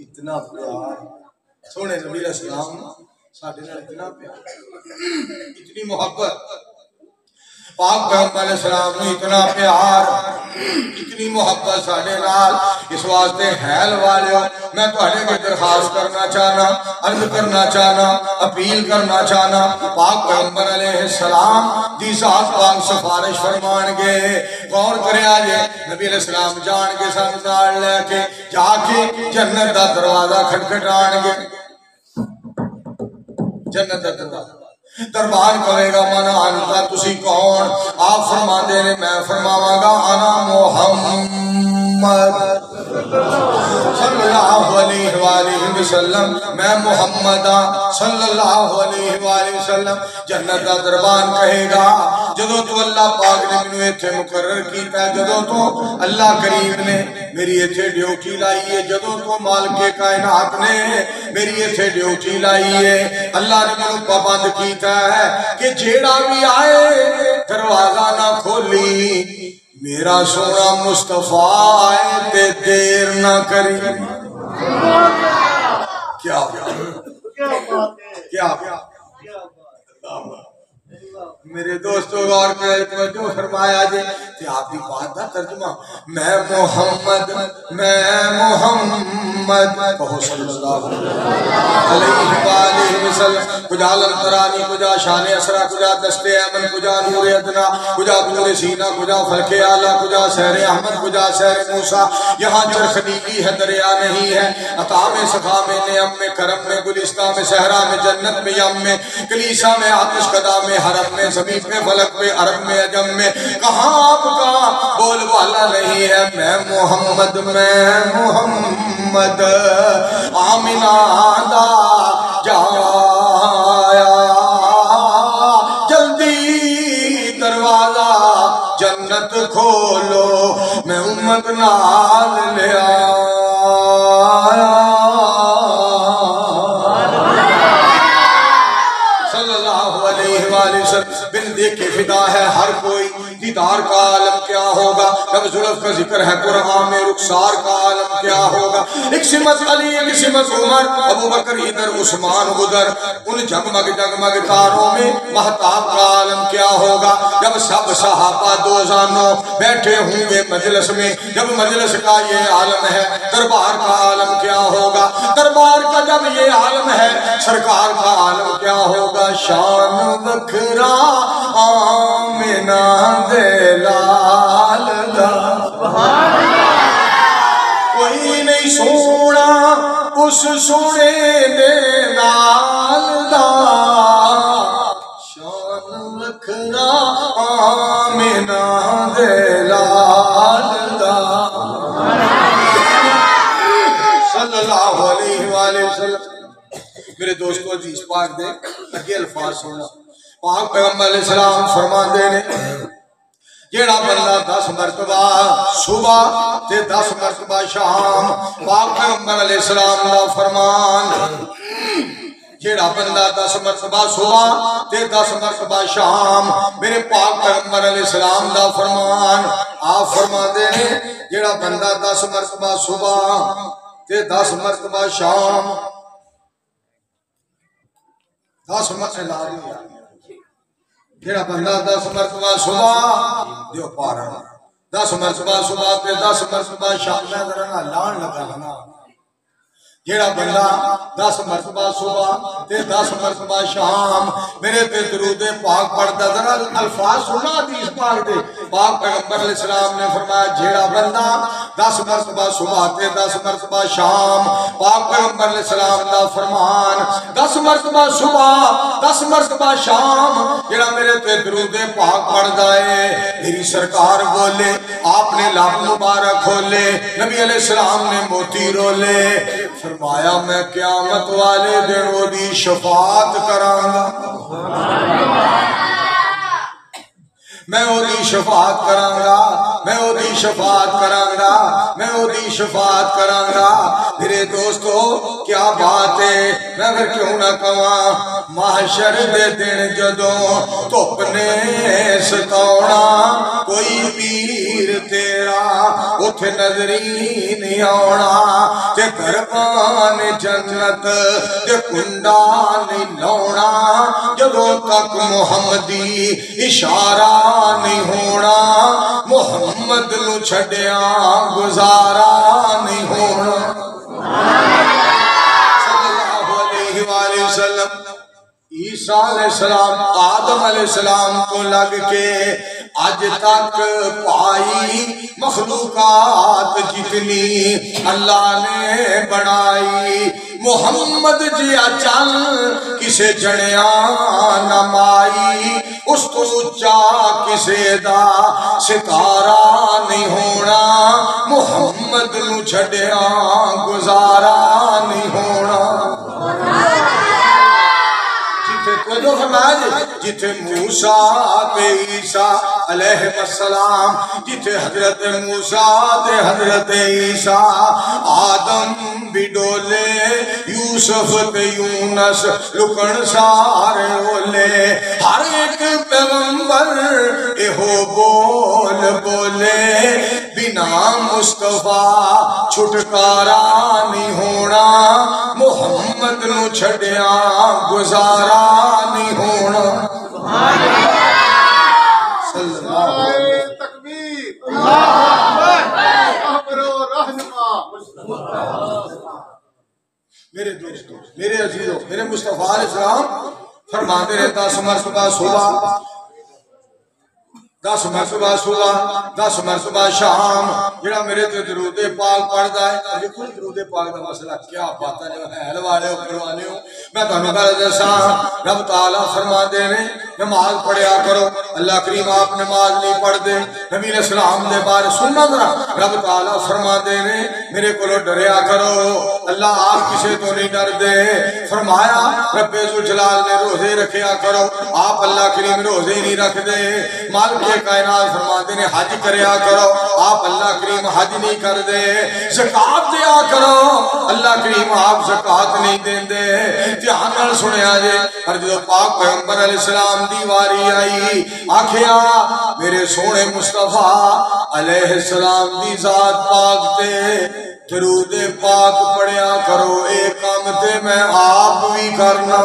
B: اتنا پیار سونے نبی علیہ السلام ساڑھے نال اتنا پیار اتنی محبت پاک پیغمبر علیہ السلام نے اتنا پیار اتنی محبت ساڑھے نال اس واسطے حیل والے میں تہاڈے کے درخواست کرنا چاہنا عرض کرنا چاہنا اپیل کرنا چاہنا پاک پیغمبر علیہ السلام دی ذات پاک سفارش فرمان گے غور کرے آجے نبی علیہ السلام جان کے ساتھ نال لے کے جا کے جنت دا دروازہ کھٹکھٹان گے جنت دا دروازہ دربار کرے گا مانا انتا تسی کون آپ فرما دے لے میں فرماواں گا انا محمد صلی اللہ علیہ وآلہ وسلم میں محمد صلی اللہ علیہ وآلہ وسلم جنت دا دربان کہے گا جدو تو اللہ پاک نے منو ایتھے مقرر کیتا ہے جدو تو اللہ کریم نے میری ایتھے ڈیوٹی لائی ہے جدو تو مالک کائنات نے میری ایتھے ڈیوٹی لائی ہے اللہ نے منو پابند کیتا ہے کہ جیڑا بھی آئے دروازہ نہ کھولی میرا سونا مصطفیٰ آئے تے دیر نہ کری کیا میرے دوستو غور کرے توجہ فرمایا جے کہ آپ کی بات دا ترجمہ میں محمد کہو صلی اللہ علیہ وآلہ وسلم کجا لنترانی کجا شان اسرا کجا دست ایمن کجا نور ادنا کجا نور سینہ کجا فلک اعلیٰ کجا سحر احمد کجا سحر موسیٰ یہاں چرخ نیلی ہے دریا نہیں ہے عطا میں سخا میں نعم میں کرم میں گلستہ میں صحرا میں جنت میں یم میں کلیسا میں آتش قدا میں حرم میں زمین پہ فلک پہ عرب میں عجم میں کہاں آپ کا بول والا نہیں ہے؟ میں محمد آمینہ دا جایا جلدی دروازہ جنت کھولو میں امت نال لے آیا صلی اللہ علیہ وآلہ وسلم بن دیکھے فدا ہے ہر کوئی دیدار کا عالم کیا ہوگا جب زلف کا ذکر ہے قرآن میں رخسار کا عالم کیا ہوگا ایک سمت علی ایک سمت عمر ابو بکر ادھر عثمان ادھر ان جگمگ جگمگ تاروں میں مہتاب کا عالم کیا ہوگا جب سب صحابہ دوزانوں بیٹھے ہوں گے مجلس میں جب مجلس کا یہ عالم ہے دربار کا عالم کیا ہوگا دربار کا جب یہ عالم ہے سرکار کا عالم کیا ہوگا شان وکھرا آمینہ دے لال دا کوئی نہیں سونا اس سونے دے لال دا شان وکھرا آمینہ دے لال دا صلی اللہ علیہ وآلہ وسلم میرے دوستو عزیز پاک دے اگے الفاظ سونا پاک پیغمبر علیہ السلام فرمان دے نے جیڑا بندہ 10 مرتبہ صبح تے 10 مرتبہ شام پاک پیغمبر علیہ السلام دا فرمان جیڑا بندہ 10 مرتبہ صبح تے 10 مرتبہ شام میرے پاک پیغمبر علیہ السلام دا فرمان آپ فرما دے نے جیڑا بندہ 10 مرتبہ صبح تے 10 مرتبہ شام 10 مرتبہ جیڑا بندہ 10 مرتبہ صبح دیو پارا 10 مرتبہ صبح تے 10 مرتبہ شام میں ذرا لان لگا نا جیڑا بندہ 10 مرتبہ صبح تے 10 مرتبہ شام میرے تے درود پاک پڑھدا ذرا الفاظ سنا حدیث پاک دے پاک پیغمبر علیہ السلام نے فرمایا جیڑا بندہ 10 مرتبہ صبح تے 10 مرتبہ شام پاک پیغمبر علیہ السلام دا فرمان 10 مرتبہ صبح 10 مرتبہ شام جیڑا میرے تے درود پاک پڑھدا ہے میری سرکار بولے آپ نے لب مبارک کھولے نبی علیہ السلام نے موتی رولے فرمایا میں قیامت والے دن وہ دی شفاعت کروں گا میں وہ دی شفاعت کروں گا میں وہ دی شفاعت کروں گا میں وہ دی شفاعت کروں گا میرے دوستو کیا بات ہے میں اگر کیوں نہ کہاں محشر دے دن جدوں دھوپ نے ستونا کوئی پیر تیرا اتھے نظری نہیں آونا تے دربان جنت تے کنڈا نہیں لونا جدوں تک محمدی اشارہ نہیں ہونا محمد نو چھڑیا گزارا نہیں ہونا صلی اللہ علیہ وآلہ وسلم عیسیٰ علیہ السلام آدم علیہ السلام کو لگ کے آج تک پائی مخلوقات جتنی اللہ نے بنائی محمد جیا چل کسے جڑیا نمائی اس تو اچا کسے دا ستارہ نہیں ہونا محمد نو چھڑیا گزارا نہیں ہونا جتھے موسیٰ تے عیسیٰ علیہ السلام جتھے حضرت موسیٰ تے حضرت عیسیٰ آدم بھی ڈولے یوسف تے یونس لکن سارے اولے ہر ایک پیغمبر ایہو بول بولے بنا مصطفیٰ چھٹکارا نہیں ہونا محمد نو چھڑیا گزارا نہیں ہونا صلی اللہ علیہ تکبیر میرے دوستو میرے عزیزو میرے مصطفیٰ علیہ السلام فرماتے رہتا 10 مرتبہ صبح 10 مرتبہ صبح 10 مرتبہ شام جڑا میرے تے درود پاک پڑھدا ہے دیکھو درود پاک دا مسئلہ کیا بات ہے حل والے پروالے ہو میں تانوں گل دساں رب تعالی فرماندے نے نماز پڑھیا کرو اللہ کریم آپ نماز نہیں پڑھ دے نبی علیہ السلام دے بارے سننا ذرا رب تعالی فرماندے نے میرے کولو ڈریا کرو اللہ آپ کسے تو نہیں ڈر دے فرمایا رب ذوالجلال نے روزے رکھیا کرو آپ اللہ کریم روزے نہیں رکھ دے مالک کائنات فرماتے نے حج کریا کرو آپ اللہ کریم حج نہیں کر دے زکاة دیا کرو اللہ کریم آپ زکاة نہیں دیں دے دھیان نال سنیا جے اور جو پاک پیغمبر علیہ السلام دی واری آئی آکھیا میرے سونے مصطفیٰ علیہ السلام دی ذات پاک تے درود پاک پڑھیا کرو ایک کام تے میں آپ بھی کرنا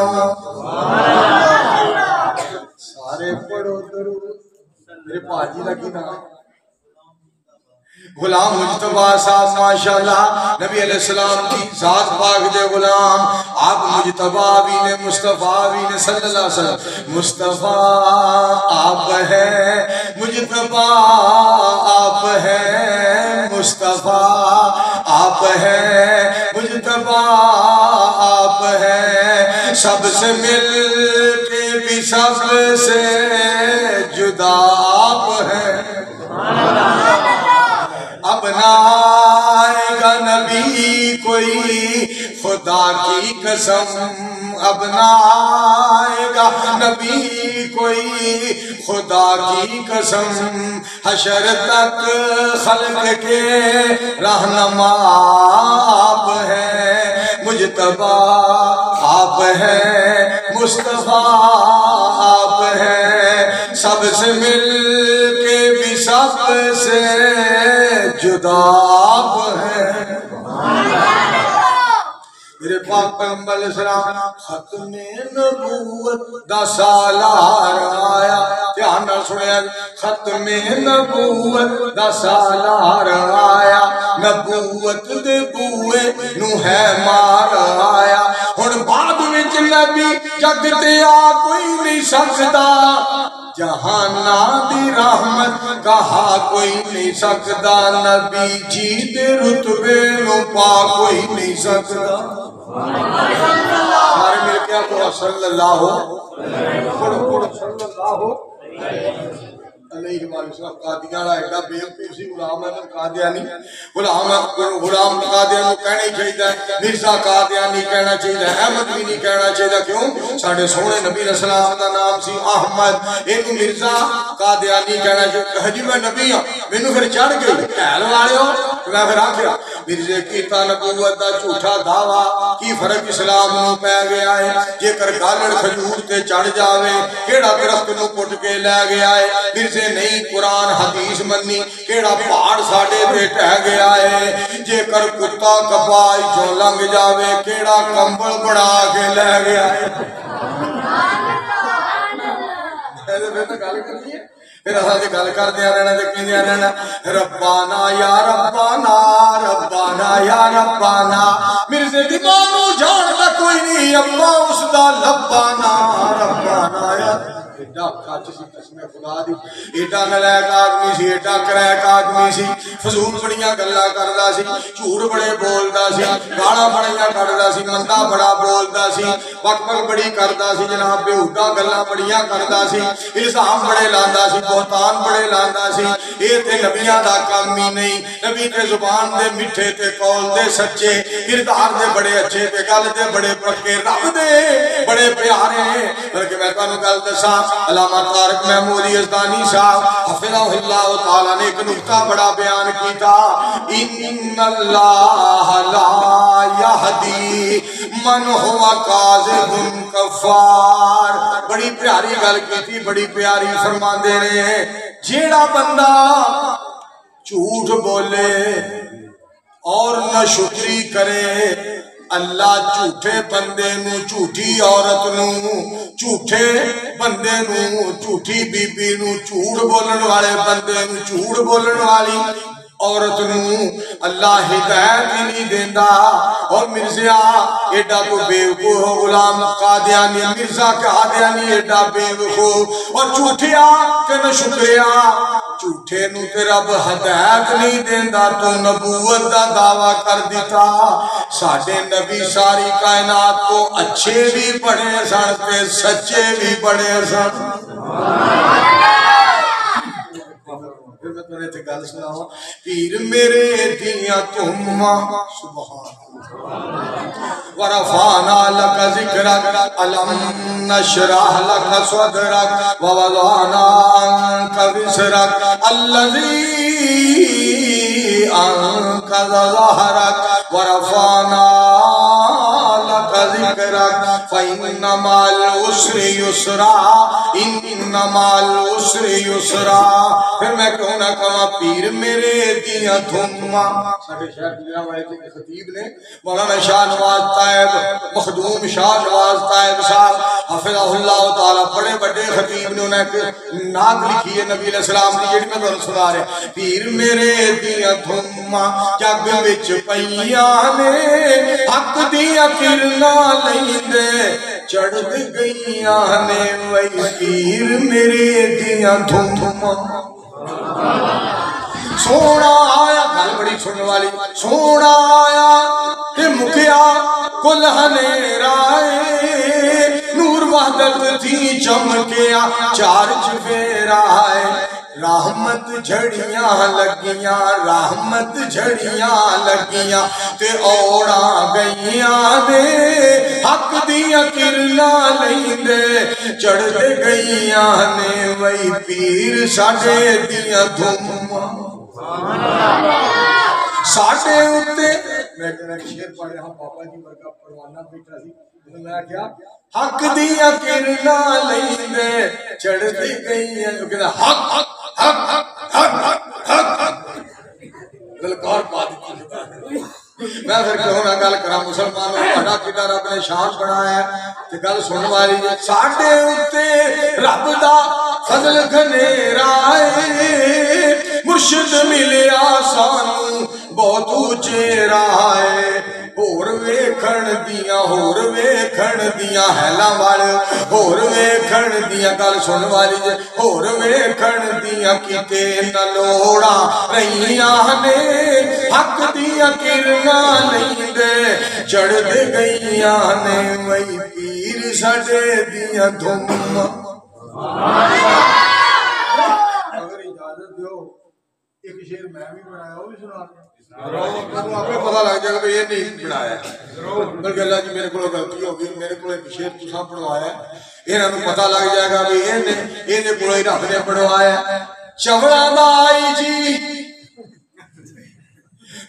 B: سارے پڑھو درود میرے پاجی لگی نا غلام مجتبہ صاحب ماشاءاللہ نبی علیہ السلام کی ذات پاک دے غلام آپ مجتبہ بھی نے مصطفیٰ بھی نے صلی اللہ علیہ وسلم مصطفیٰ آپ ہیں مجتبہ آپ ہیں مصطفیٰ آپ ہیں مجتبہ آپ ہیں سب سے مل کے بھی سب سے جدا آپ ہیں اب نہ آئے گا نبی کوئی خدا کی قسم اب نہ آئے گا نبی کوئی خدا کی قسم حشر تک خلق کے رہنما آپ ہیں مجتبہ آپ ہیں مصطفیٰ آپ ہیں سب سے مل کے بھی سب سے جدا آپ ہیں میرے پاک پیغمبر علیہ السلام ختم نبوت دا سالار آیا دھیان نال سنیا ختم نبوت دا سالار آیا نبوت دے بوئے نو ہے مار آیا ہن بعد وچ نبی جگ تے آ کوئی نہیں سکدا جہانا دی رحمت کہا کوئی نہیں سکدا نبی جی دے رتبے نو پا کوئی نہیں سکدا سارے مل کے آپ صلی اللہ علیہ وسلم قادیانہ ایڈا بیوقوف سی غلام احمد قادیانی غلام قادیانی کہنا ہی چاہیے مرزا قادیانی کہنا چاہیے احمد بھی نہیں کہنا چاہیے کیوں ساڑھے سونے نبی علیہ السلام دا نام سی احمد ایک مرزا قادیانی کہنا چاہیے حجی میں نبی ہوں میں نے پھر چڑھ گئی کہل والے ہو میں پھر آخرا مرزے کیتا نبوت دا جھوٹا دعویٰ کی فرق اسلام نو پہ گیا ہے جے کر گالڑ کھجور تے چڑھ جاوے کیڑا درخت نو پٹ کے لے گیا ہے مرزے نہیں قرآن حدیث منی کیڑا پہاڑ ساڑے تے ٹہ گیا ہے جے کر کتا کپائی جو لنگ جاوے کیڑا کمبل بڑا کے لے گیا ہے پھر اساں دی گل کردیاں رہنا تے کہندیاں رہنا ربانا یا ربانا ربانا یا ربانا مرزے دی ماں نو جان دا کوئی نہیں ابا اس دا لبانا ربانا یا ایڈا کچھ سی قسم خدا دی ایڈا نلائق آدمی سی ایڈا کریک آدمی سی فضول بڑیاں گلاں کردا سی جھوٹ بڑے بولدا سی گالاں بڑیاں کڈدا سی مندا بڑا بولدا سی بک بک بڑی کردا سی جناب بےہودہ گلاں بڑیاں کردا سی الزام بڑے لاندا سی بہتان بڑے لاندا سی اے تے نبیاں دا کام ہی نہیں نبی تے زبان دے میٹھے تے قول دے سچے کردار دے بڑے اچھے تے گل دے بڑے پکے رب دے بڑے پیارے بلکہ میں تانوں گل دساں علامہ طارق محمود یزدانی صاحب حفظہ اللہ تعالیٰ نے ایک نکتہ بڑا بیان کیتا ان اللہ لا یہدی من ہوا کاذب کفار بڑی پیاری گل کیتی بڑی پیاری فرمان دے رہے ہیں جیڑا بندہ جھوٹ بولے اور نہ شکری کرے اللہ جھوٹے بندے نو جھوٹی عورت نو جھوٹے بندے نو جھوٹی بی بی نو جھوٹ بولن والے بندے نو جھوٹ بولن والی عورت نو اللہ ہدایت ہی نہیں دیندا اور مرزا ایڈا تو بیوقوف ہو غلام قادیانی مرزا قادیانی ایڈا بیوقوف اور جھوٹیا کہ نہ شکریا جھوٹے نو تے رب ہدایت نہیں دیندا تو نبوت دا دعویٰ کر دیتا ساڈے نبی ساری کائنات کو اچھے بھی بڑے سن تے سچے بھی بڑے سن پھر میں تمہیں تے گل سناؤں پیر میرے دیاں تم سبحان ورفعنا لك ذکرک الم نشرح لك صدرک ووضعنا عنك وزرک الذی انقض ظہرک ورفعنا لك ذکرک فإن مع العسر یسرا ان مع العسر یسرا پھر میں کہوں نہ کہاں پیر میرے دیاں تھما ساڑھے شہر دیاں والے کے خطیب نے مولانا شاہ نواز طائب مخدوم شاہ نواز طائب صاحب حفظہ اللہ تعالیٰ بڑے بڑے خطیب نے انہیں ایک نعت لکھی ہے نبی علیہ السلام کی جیڑی میں تو سنا رہے پیر میرے دیاں تھما جگ وچ پیانے حق دیاں کرنا لیندے چڑھ گئیاں نے وہی پیر میرے دیاں تھما سونا آیا گل بڑی سننے والی سونا آیا کہ مکیا کلہنے رائے نور وحدت تھی چمکیا چار چفیرہ آئے رحمت جھڑیاں لگیاں رحمت جھڑیاں لگیاں تے اوڑا گئیاں دے حق دیاں کرنا نہیں دے چڑھ دے گئیاں نے وہی پیر ساڑھے دیاں دھوما ساڑھے ہوتے میں کہنا کہ شیر پڑھے ہم پاپا جی برکہ پڑھوانا بیٹھا سی میں کیا حق دیاں کرنا نہیں دے چڑھ دے گئیاں کہنا حق حق حق حق حق حق حق دلکار پا دیتی میں پھر کہوں نہ گل کرا مسلمانوں پڑھا کتا رب نے شان بنایا ہے کہ گل سن والی ساڑھے ہوتے رب دا فضل گھنیرا ہے مرشد ملیا سانو بہت اونچے رائے ہور ویکھن دیاں حیلاں والے ہور ویکھن دیاں گل سن والی جے ہور ویکھن دیاں کیتے نہ لوڑا رہیاں نے حق دیاں کرنا نہیں دے چڑھ دے گئیاں نے وہی پیر ساڑھے دیاں دھوما اگر اجازت دیو ایک شیر میں بھی بنایا وہ بھی سنا آپ کو پتہ لگ جائے گا کہ یہ نہیں بنایا بلکہ اللہ جی میرے کو غلطی ہوگی میرے کو ایک شیر تساں پڑھوایا انہاں نوں پتہ لگ جائے گا کہ یہ کو ہی رب نے پڑھوایا چوڑا بائی جی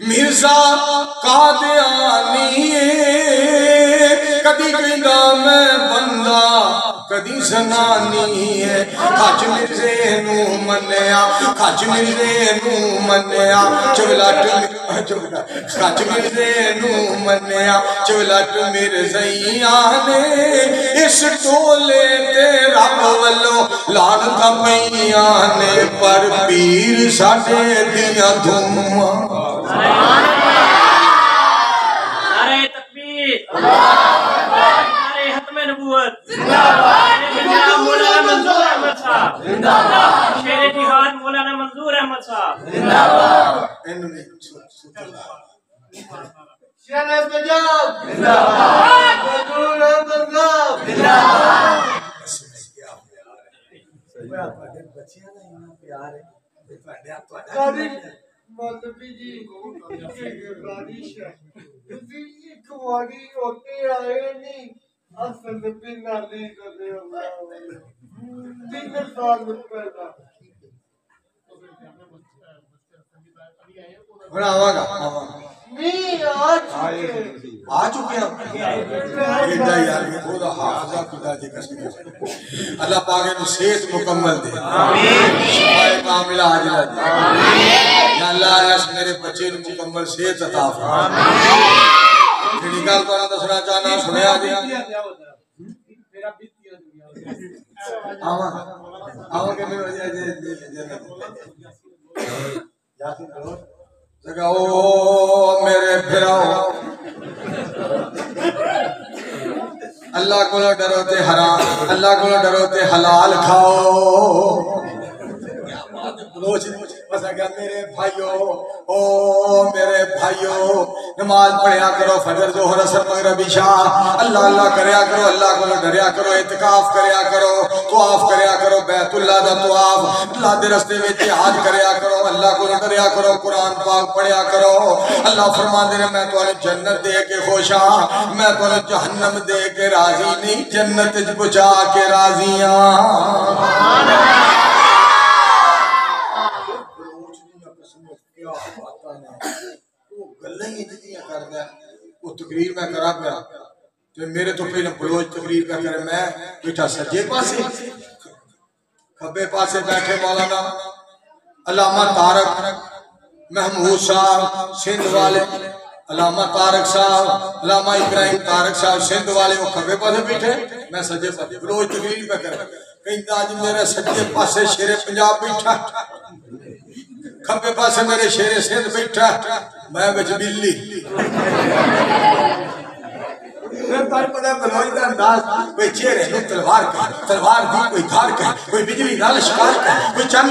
B: مرزا قادیانی کدی کہندا میں بندہ کدی زنانی ہے کھچ مرزے نو منیا کھچ مرزے نو منیا چولٹ کھچ مرزے نو منیا چولٹ مرزیاں نے اس ٹولے تے رب والوں لعنتاں پئیاں نے پر پیر ساڈے دیاں دھوما
C: نعرہ تکبیر نعرہ ختم نبوت مولانا منظور احمد صاحب شیر جہاد مولانا منظور احمد صاحب
D: شیر پنجاب منظور احمد صاحب بچیاں دا اتنا پیار ہے مولوی جی بارش ہے ایک واری ہوتے آئے نہیں اصل بھی نالی کرے اللہ 3 سال پہلا
B: بڑھاوا گا
D: نہیں
B: آ چکے ہیں خدا حافظہ خدا جی قسم اللہ پاک نے صحت مکمل دے شفاء کاملہ عاجلہ دے یا اللہ اس میرے بچے نے مکمل صحت عطا فرما جڑی گل تو دسنا چاہنا سنیا جی آواں کہ میں یاسین او میرے بھراؤ اللہ کو ڈرو تے حرام، اللہ کو ڈرو تے حلال کھاؤ۔ میرے بھائیو، او میرے بھائیو، نماز پڑھیا کرو، فجر ظہر عصر مغرب عشاء، اللہ اللہ کریا کرو، اللہ کو ڈریا کرو، اعتکاف کریا کرو، طواف کریا کرو، بیت اللہ دا طواف، اللہ دے رستے میں جہاد کریا کرو، اللہ کو ڈریا کرو، قرآن پاک پڑھیا کرو۔ اللہ فرماندے نے میں تمہیں جنت دے کے خوش ہاں، میں تمہیں جہنم دے کے راضی نہیں، جنت وچ پہنچا کے راضی ہاں۔ وہ تقریر میں کرا پیا تو میرے تو پہلے بلوچ تقریر پہ کرے، میں بیٹھا سجے پاسے، کھبے پاسے بیٹھے مولانا علامہ طارق محمود صاحب سندھ والے، علامہ طارق صاحب، علامہ ابراہیم طارق صاحب سندھ والے، وہ کھبے پاسے بیٹھے، میں سجے پاسے، بلوچ تقریر پہ کرے، کہیں آج میرے سجے پاسے شیر پنجاب بیٹھا، کھبے پاسے میرے شیر سندھ بیٹھا، میں بچ بلی۔ پر پتہ بلوچ دا انداز، کوئی چہرے میں تلوار کہے، تلوار دی کوئی دھار کہے، کوئی بجلی نال شکار کہے، کوئی چند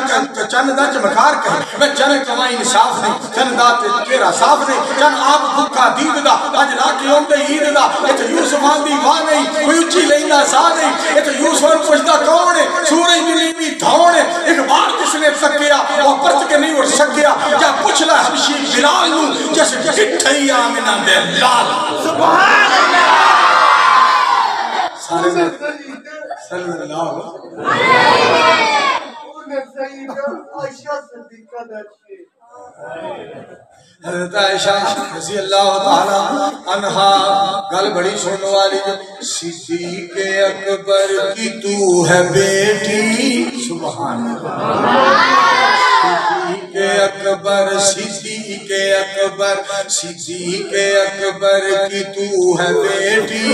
B: دا چمکار کہے، میں چند کمائی انصاف نہیں، چند دا تیرا صاف نہیں، چند آپ بھوکا دید دا، آج لا کے اوندے عید دا، یہ تو یوسفان دی واہ نہیں، کوئی اچھی لیندہ سا نہیں، یہ تو یوسفان پوچھتا کون ہے، سورج ملی بھی دھون ہے، ایک بار جس نے سکیا، وہ پرت کے نہیں اٹھ سکیا، جا پوچھ لا حبشی بلال نو، جیسے کٹھئی آمنہ دے لال، سبحان اللہ، سارے میں صلی اللہ حضرت عائشہ رضی اللہ تعالیٰ عنہا گل بڑی سننے والی، صدیق اکبر کی تو ہے بیٹی، سبحان اللہ، صدیق اکبر، صدیق اکبر، صدیق اکبر کی تو ہے بیٹی،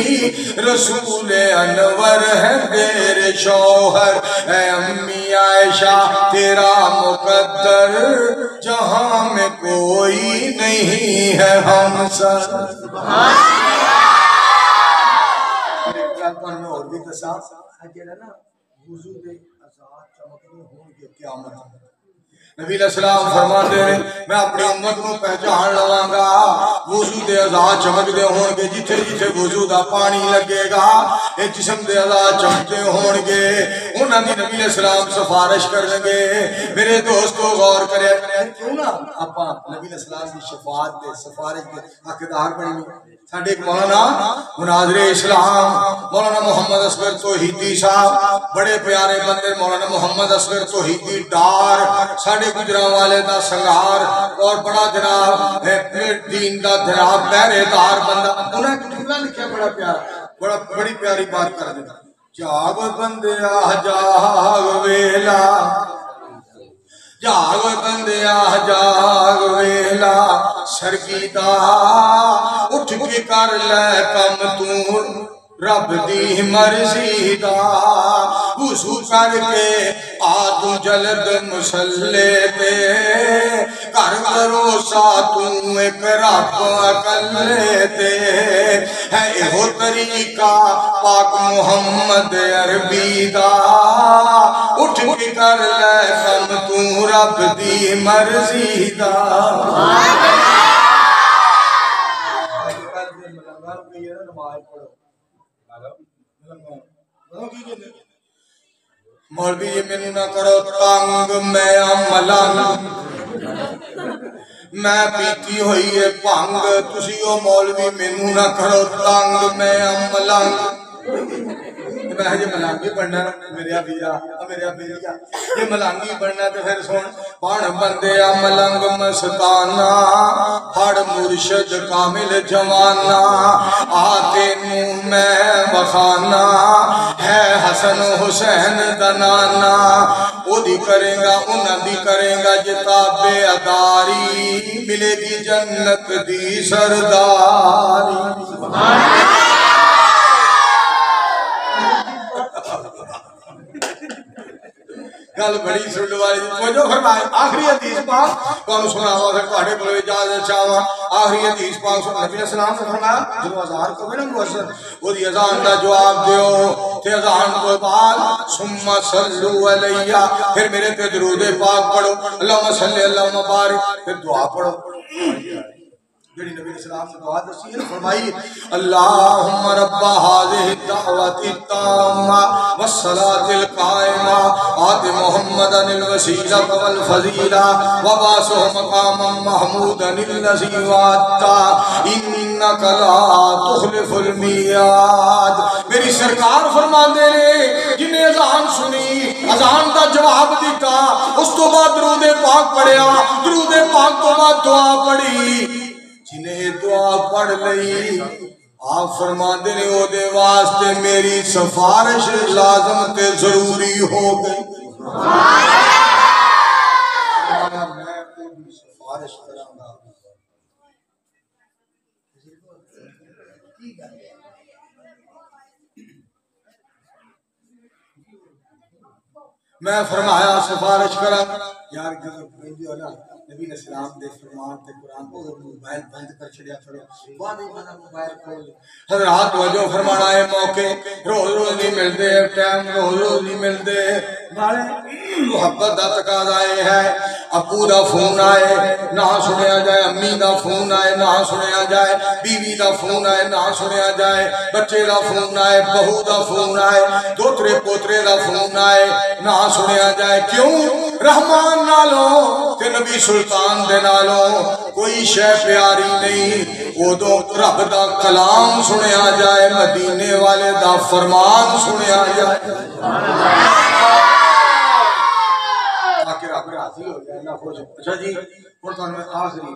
B: رسول انور ہے تیرے شوہر، اے امی عائشہ تیرا مقدر، جہاں میں کوئی نہیں ہے ہم سر۔ سبحان اللہ، اور بھی تسا جڑا نا وضو دے اذان چمکنے ہون گے قیامت، نبی علیہ السلام فرماتے ہیں میں اپنی امت کو پہچان لواں گا، وضو دے اعضاء چمک دے ہون گے، جتھے جتھے وضو دا پانی لگے گا اے جسم دے اعضاء چمکتے ہون گے، انہاں دی نبی علیہ السلام سفارش کریں گے۔ میرے دوستو غور کرے کیوں نہ اپاں نبی علیہ السلام دی شفاعت دے سفارش دے حقدار بنیں۔ ساڈے ایک مولانا مناظر اسلام مولانا محمد اصغر توحیدی صاحب، بڑے پیارے بندے مولانا محمد اصغر توحیدی ڈار، ساڈے گجراں والے دا سنگار اور بڑا جناب دین دا جناب پہرے دار بندہ، انہاں ایک جملہ لکھیا بڑا پیارا، بڑی پیاری بات کر دیتا، جاگ بندیا جاگ ویلا، جاگ بندیا جاگ ویلا، سرگی دا اٹھ کے کر لے کم تو رب دی مرضی دا، وضو کر کے آ تو جلد مسلے تے، کر بھروسہ تو ایک رب اکلے تے، ہے ایہو طریقہ پاک محمد عربی دا، اٹھ کے کر لے کم تو رب دی مرضی دا۔ مولوی یہ میں نہ کرو تنگ، میں ملنگ، میں پیتی ہوئی ہے پنگ، تسی او مولوی میں نہ کرو تنگ، میں ملنگ، میں یہ ملانگی بننا میرے ابیا میرے ابیا یہ ملانگی بننا تو پھر سن بن بندیا ملنگ مستانہ ہڑ مرشد کامل جوانا آتے نوں میں بخانا ہے حسن حسین دنانا او دی کریں گا انہ دی کریں گا جتاب اداری ملے گی جنت دی سرداری سبحان اللہ گل بڑی سننے والی توجہ فرمائے آخری حدیث پاک کون سناوا پھر تہاڈے کول اجازت چاہواں آخری حدیث پاک نبی علیہ السلام نے فرمایا جدوں اذان کوے نا مؤذن اودی اذان دا جواب دیو تے اذان تو بعد ثم صلوا علیہ پھر میرے تے درود پاک پڑھو اللہم صلی اللہم بارک پھر دعا پڑھو جڑی نبی علیہ السلام نے دعا دسی ہے فرمائی اللہم رب هذه الدعوة التامة والصلاة القائمة آت محمدا الوسيلة والفضيلة وبعثه مقاما محمودا الذي وعدته إنك لا تخلف الميعاد میری سرکار فرماندے نے جنہیں اذان سنی اذان دا جواب دیتا اس تو بعد درود پاک پڑھیا درود پاک تو بعد دعا پڑھی جنہیں دعا پڑھ لئی آپ فرماندے نے او دے واسطے میری سفارش لازم تے ضروری ہو گئی میں کوئی سفارش کراں گا میں فرمایا سفارش کراں یار گزر پہنجی ہو نا نبی علیہ السلام دے فرمان تے قرآن کو موبائل بند کر چھڑیا چھڑو وادی مانا موبائل کھول حضرات توجہ فرمانا ہے موقع روز روز نہیں ملتے ٹائم روز روز نہیں ملتے نالے محبت دا تقاضا ہے ابو دا فون آئے نہ سنیا جائے امی دا فون آئے نہ سنیا جائے بیوی دا فون آئے نہ سنیا جائے بچے دا فون آئے بہو دا فون آئے دوترے پوترے دا فون آئے نہ سنیا جائے کیوں رحمان نالو تے نبی سلطان دے نالو کوئی شے پیاری نہیں وہ دو رب دا کلام سنیا جائے مدینے والے دا فرمان سنیا جائے تاکہ رب راضی ہو جائے اللہ خوش اچھا جی اور تو میں آخری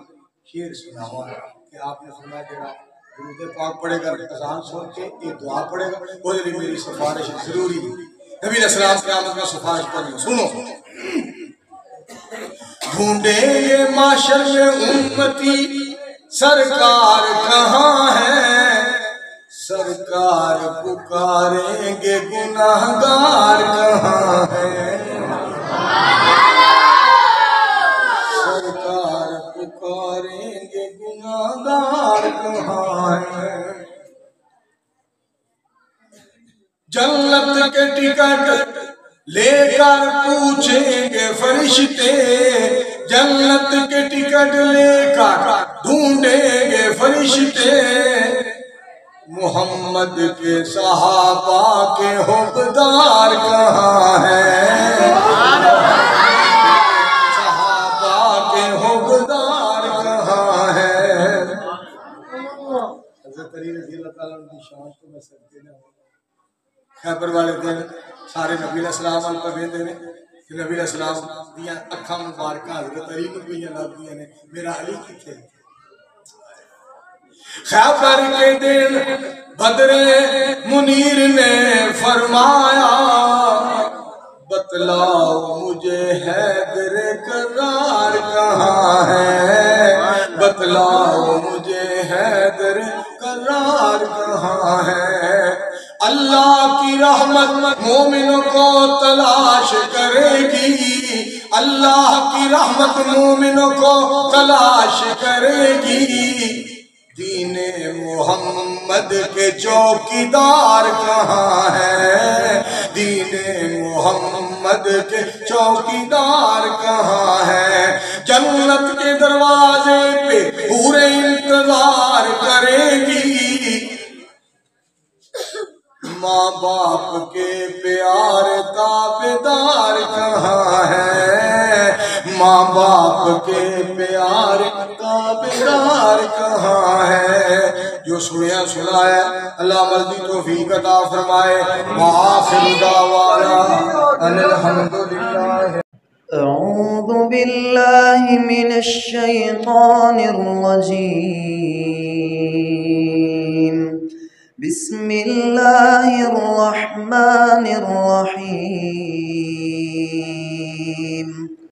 B: شعر سناؤں کہ آپ نے فرمایا جڑا درود پاک پڑھے گا اذان سن کے یہ دعا پڑھے گا وہ لیے میری سفارش ضروری نبی علیہ السلام قیامت میں سفارش پڑھیں سنو ڈھونڈے یہ معاشر میں امتی سرکار کہاں ہے سرکار پکاریں گے گناہگار کہاں ہے سرکار پکاریں گے گناہگار کہاں ہے جنت کے ٹکٹ لے کر پوچھیں گے فرشتے جنت کے ٹکٹ لے کر ڈھونڈیں گے فرشتے محمد کے صحابہ کے حبدار کہاں ہیں صحابہ کے حبدار کہاں ہیں حضرت علی رضی اللہ تعالیٰ کی شان کو میں سکتے نہ ہوں خیبر والے دن سارے نبی علیہ السلام پر بیندے نے کہ نبی علیہ السلام دیا اکھا مبارکہ حضرت علی کو بھی لگ دیا نے میرا علی کی تھے خیبر کے دن بدر منیر نے فرمایا بتلاؤ مجھے حیدر کرار کہاں ہے بتلاؤ مجھے حیدر کرار کہاں ہے اللہ کی رحمت مومنوں کو تلاش کرے گی اللہ کی رحمت مومنوں کو تلاش کرے گی دین محمد کے چوکیدار کہاں ہے دین محمد کے چوکیدار کہاں ہے جنت کے دروازے پہ پورے انتظار کرے گی ماں باپ کے پیار تابدار کہاں ہے ماں باپ کے پیار تابدار کہاں ہے جو سنیا سنا ہے اللہ مرضی توفیق عطا فرمائے وآخر دعوانا ان الحمدللہ
A: أعوذ بالله من الشيطان الرجيم بسم الله الرحمن الرحيم